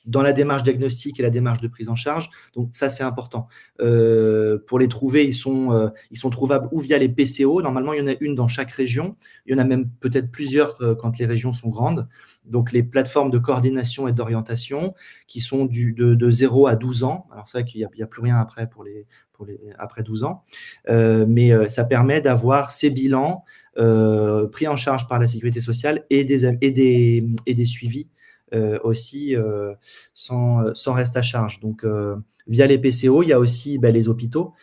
dans la démarche diagnostique et la démarche de prise en charge. Donc ça, c'est important. Pour les trouver, ils sont trouvables ou via les PCO. Normalement, il y en a une dans chaque région. Il y en a même peut-être plusieurs quand les régions sont grandes. Donc les plateformes de coordination et d'orientation qui sont de 0 à 12 ans. Alors c'est vrai qu'il n'y a plus rien après après 12 ans. Mais ça permet d'avoir ces bilans pris en charge par la sécurité sociale et des suivis aussi sans reste à charge. Donc, via les PCO, il y a aussi les hôpitaux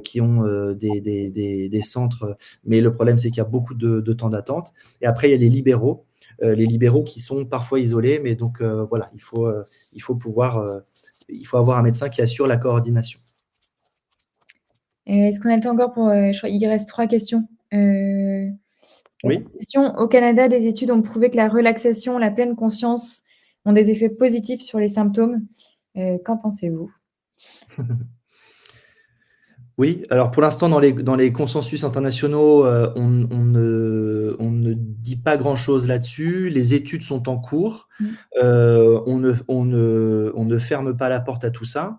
qui ont des centres, mais le problème, c'est qu'il y a beaucoup de temps d'attente. Et après, il y a les libéraux qui sont parfois isolés, mais donc voilà, il faut avoir un médecin qui assure la coordination. Est-ce qu'on a le temps encore pour... je crois, il reste 3 questions. Oui. Question. Au Canada, des études ont prouvé que la relaxation, la pleine conscience ont des effets positifs sur les symptômes. Qu'en pensez-vous? Oui, alors pour l'instant, dans les consensus internationaux, on ne dit pas grand-chose là-dessus. Les études sont en cours. On ne ferme pas la porte à tout ça.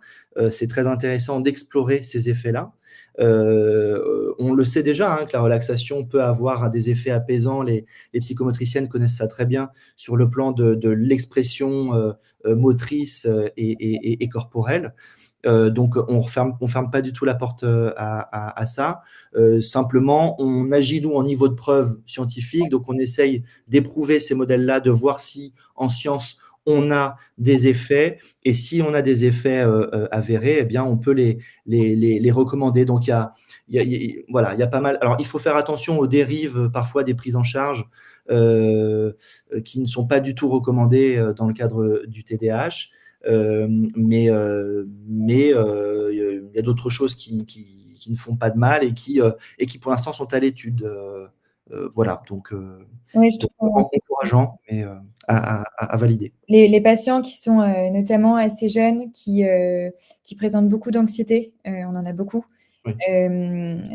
C'est très intéressant d'explorer ces effets-là. On le sait déjà, que la relaxation peut avoir des effets apaisants. Les psychomotriciennes connaissent ça très bien sur le plan de l'expression motrice et corporelle. Donc, on ferme pas du tout la porte à ça. Simplement, on agit, nous, en niveau de preuve scientifique. Donc, on essaye d'éprouver ces modèles-là, de voir si, en science, on a des effets. Et si on a des effets avérés, eh bien, on peut les recommander. Donc, il y a pas mal. Alors, il faut faire attention aux dérives, parfois, des prises en charge qui ne sont pas du tout recommandées dans le cadre du TDAH. Mais il y a d'autres choses qui ne font pas de mal et qui pour l'instant sont à l'étude. Voilà, donc Oui, je trouve encourageant, mais à valider. Les patients qui sont notamment assez jeunes, qui présentent beaucoup d'anxiété, on en a beaucoup. Oui.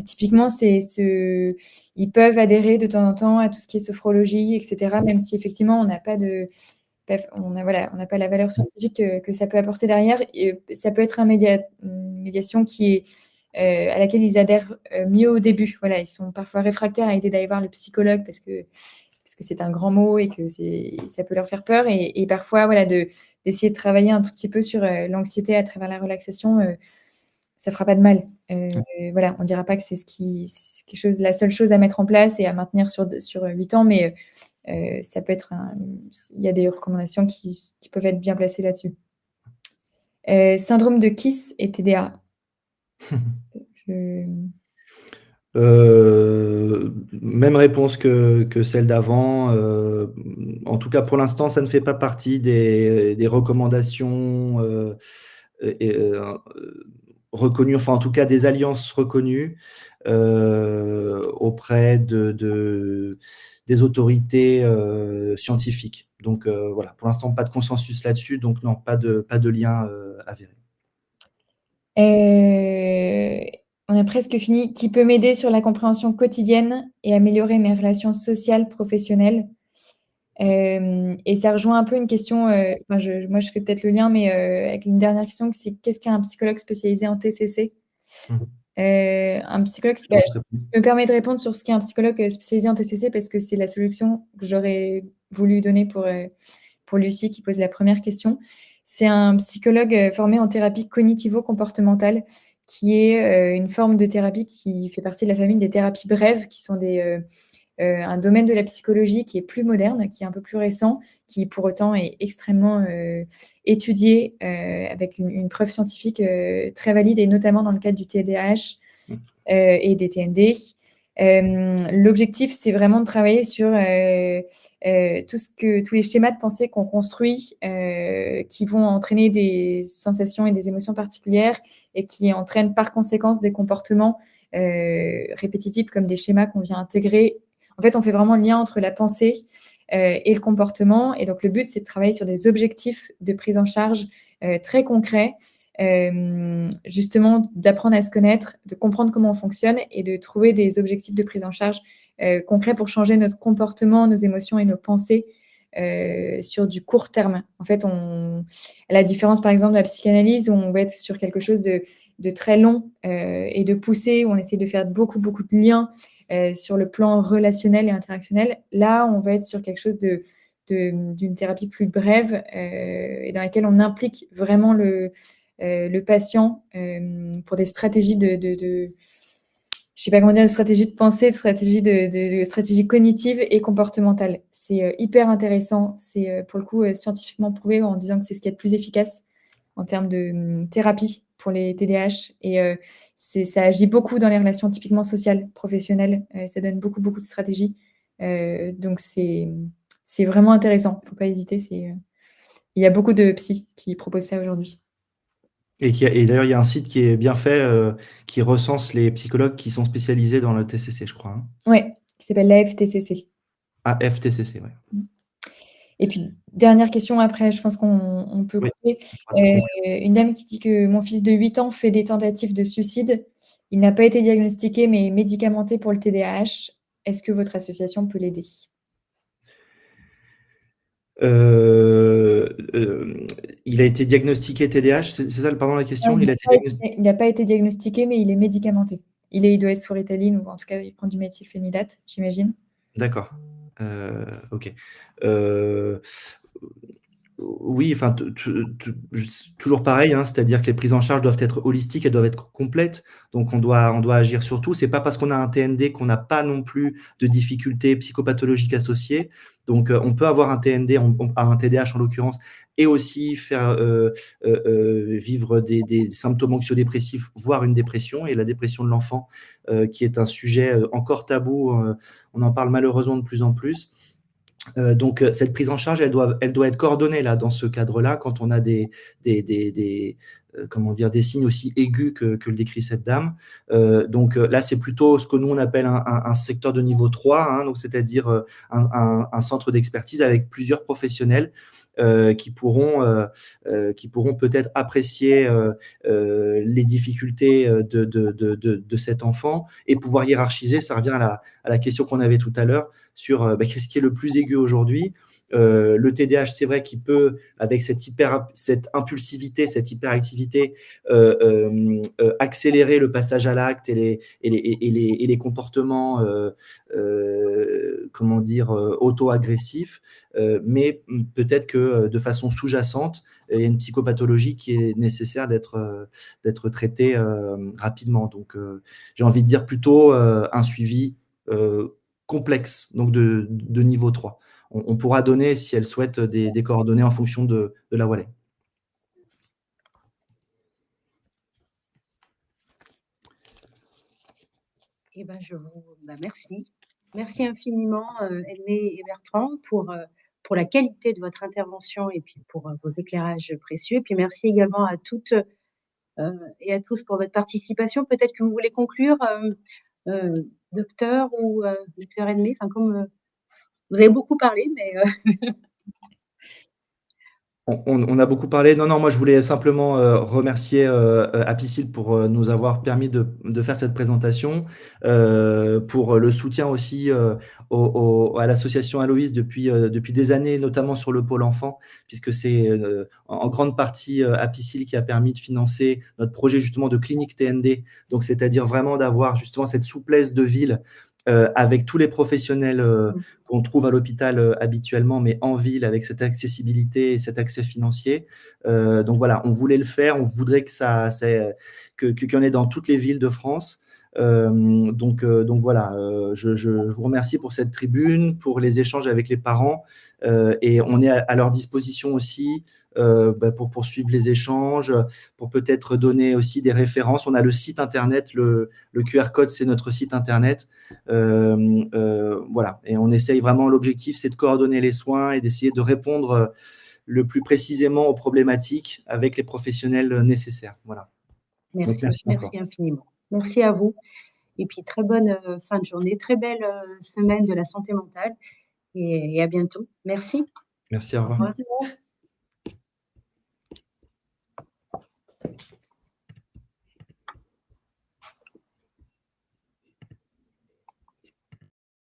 Typiquement, ils peuvent adhérer de temps en temps à tout ce qui est sophrologie, etc., même si effectivement on n'a pas la valeur scientifique que ça peut apporter derrière. Et ça peut être une médiation qui est, à laquelle ils adhèrent mieux au début. Voilà, ils sont parfois réfractaires à l'idée d'aller voir le psychologue parce que c'est un grand mot et que ça peut leur faire peur. Et parfois, voilà, d'essayer de travailler un tout petit peu sur l'anxiété à travers la relaxation, ça fera pas de mal. Voilà, on dira pas que c'est la seule chose à mettre en place et à maintenir sur 8 ans, mais ça peut être il y a des recommandations qui peuvent être bien placées là-dessus. Syndrome de Kiss et TDA. Même réponse que celle d'avant. En tout cas, pour l'instant, ça ne fait pas partie des recommandations reconnues, enfin en tout cas des alliances reconnues auprès des autorités scientifiques. Donc voilà, pour l'instant, pas de consensus là-dessus, donc non, pas de lien avéré. On a presque fini. Qui peut m'aider sur la compréhension quotidienne et améliorer mes relations sociales, professionnelles? Et ça rejoint un peu une question, moi je fais peut-être le lien, mais avec une dernière question, c'est qu'est-ce qu'un psychologue spécialisé en TCC? Un psychologue, je me permets de répondre sur ce qu'est un psychologue spécialisé en TCC parce que c'est la solution que j'aurais voulu donner pour Lucie qui pose la première question. C'est un psychologue formé en thérapie cognitivo-comportementale qui est une forme de thérapie qui fait partie de la famille des thérapies brèves, qui sont un domaine de la psychologie qui est plus moderne, qui est un peu plus récent, qui pour autant est extrêmement étudié avec une preuve scientifique très valide, et notamment dans le cadre du TDAH et des TND. L'objectif, c'est vraiment de travailler sur tous les schémas de pensée qu'on construit qui vont entraîner des sensations et des émotions particulières et qui entraînent par conséquence des comportements répétitifs comme des schémas qu'on vient intégrer. En fait, on fait vraiment le lien entre la pensée et le comportement. Et donc, le but, c'est de travailler sur des objectifs de prise en charge très concrets, justement d'apprendre à se connaître, de comprendre comment on fonctionne et de trouver des objectifs de prise en charge concrets pour changer notre comportement, nos émotions et nos pensées sur du court terme. En fait, à la différence, par exemple, de la psychanalyse, où on va être sur quelque chose de très long et de poussé, où on essaie de faire beaucoup, beaucoup de liens sur le plan relationnel et interactionnel. Là, on va être sur quelque chose d'une thérapie plus brève et dans laquelle on implique vraiment le patient pour des stratégies je sais pas comment dire, de stratégie de pensée, de stratégie cognitive et comportementale. C'est hyper intéressant. C'est pour le coup scientifiquement prouvé en disant que c'est ce qui est le plus efficace en termes de thérapie pour les TDAH. Et ça agit beaucoup dans les relations typiquement sociales, professionnelles. Ça donne beaucoup, beaucoup de stratégies. Donc, c'est vraiment intéressant. Il ne faut pas hésiter. Il y a beaucoup de psys qui proposent ça aujourd'hui. Et d'ailleurs, il y a un site qui est bien fait, qui recense les psychologues qui sont spécialisés dans le TCC, je crois. Hein. Oui, qui s'appelle l'AFTCC. Ah, FTCC, oui. Et puis, dernière question après, je pense qu'on peut couper. Une dame qui dit que mon fils de 8 ans fait des tentatives de suicide. Il n'a pas été diagnostiqué, mais médicamenté pour le TDAH. Est-ce que votre association peut l'aider? Il a été diagnostiqué TDAH, c'est ça, pardon, la question? Il n'a pas été diagnostiqué, mais il est médicamenté. Il doit être sous Ritaline, ou en tout cas, il prend du méthylphénidate, j'imagine. D'accord. Ok. Oui, enfin, toujours pareil, hein, c'est-à-dire que les prises en charge doivent être holistiques, elles doivent être complètes, donc on doit agir sur tout. C'est pas parce qu'on a un TND qu'on n'a pas non plus de difficultés psychopathologiques associées. Donc, on peut avoir un TND, un TDAH en l'occurrence, et aussi faire vivre des symptômes anxio-dépressifs, voire une dépression, et la dépression de l'enfant, qui est un sujet encore tabou, on en parle malheureusement de plus en plus. Donc, cette prise en charge, elle doit être coordonnée là, dans ce cadre-là, quand on a des signes aussi aigus que le décrit cette dame. Donc là, c'est plutôt ce que nous, on appelle un secteur de niveau 3, hein, donc c'est-à-dire un centre d'expertise avec plusieurs professionnels qui pourront peut-être apprécier les difficultés de cet enfant et pouvoir hiérarchiser. Ça revient à la question qu'on avait tout à l'heure sur qu'est-ce qui est le plus aigu aujourd'hui. Le TDAH, c'est vrai qu'il peut, avec cette impulsivité, cette hyperactivité, accélérer le passage à l'acte et les comportements, auto-agressifs, mais peut-être que de façon sous-jacente, il y a une psychopathologie qui est nécessaire d'être traitée rapidement. Donc, j'ai envie de dire plutôt un suivi complexe, donc de niveau 3. On pourra donner, si elle souhaite, des coordonnées en fonction de là où elle est. Eh ben, merci. Merci infiniment, Edmé et Bertrand, pour la qualité de votre intervention et puis pour vos éclairages précieux. Et puis merci également à toutes et à tous pour votre participation. Peut-être que vous voulez conclure, docteur ou docteur Edmé, enfin comme vous avez beaucoup parlé, mais On a beaucoup parlé. Non, moi, je voulais simplement remercier Apicil pour nous avoir permis de faire cette présentation, pour le soutien aussi à l'association Aloïs depuis des années, notamment sur le pôle enfant, puisque c'est en grande partie Apicil qui a permis de financer notre projet justement de clinique TND, donc c'est-à-dire vraiment d'avoir justement cette souplesse de ville avec tous les professionnels qu'on trouve à l'hôpital habituellement, mais en ville, avec cette accessibilité et cet accès financier. Donc voilà, on voulait le faire, on voudrait qu'il y en ait dans toutes les villes de France. Donc voilà, je vous remercie pour cette tribune, pour les échanges avec les parents, et on est à leur disposition aussi pour poursuivre les échanges, pour peut-être donner aussi des références. On a le site internet, le QR code, c'est notre site internet. Voilà, et on essaye vraiment, l'objectif, c'est de coordonner les soins et d'essayer de répondre le plus précisément aux problématiques avec les professionnels nécessaires. Voilà. Merci infiniment. merci à vous. Et puis, très bonne fin de journée, très belle semaine de la santé mentale et à bientôt. Merci. Merci, au revoir. Merci, au revoir.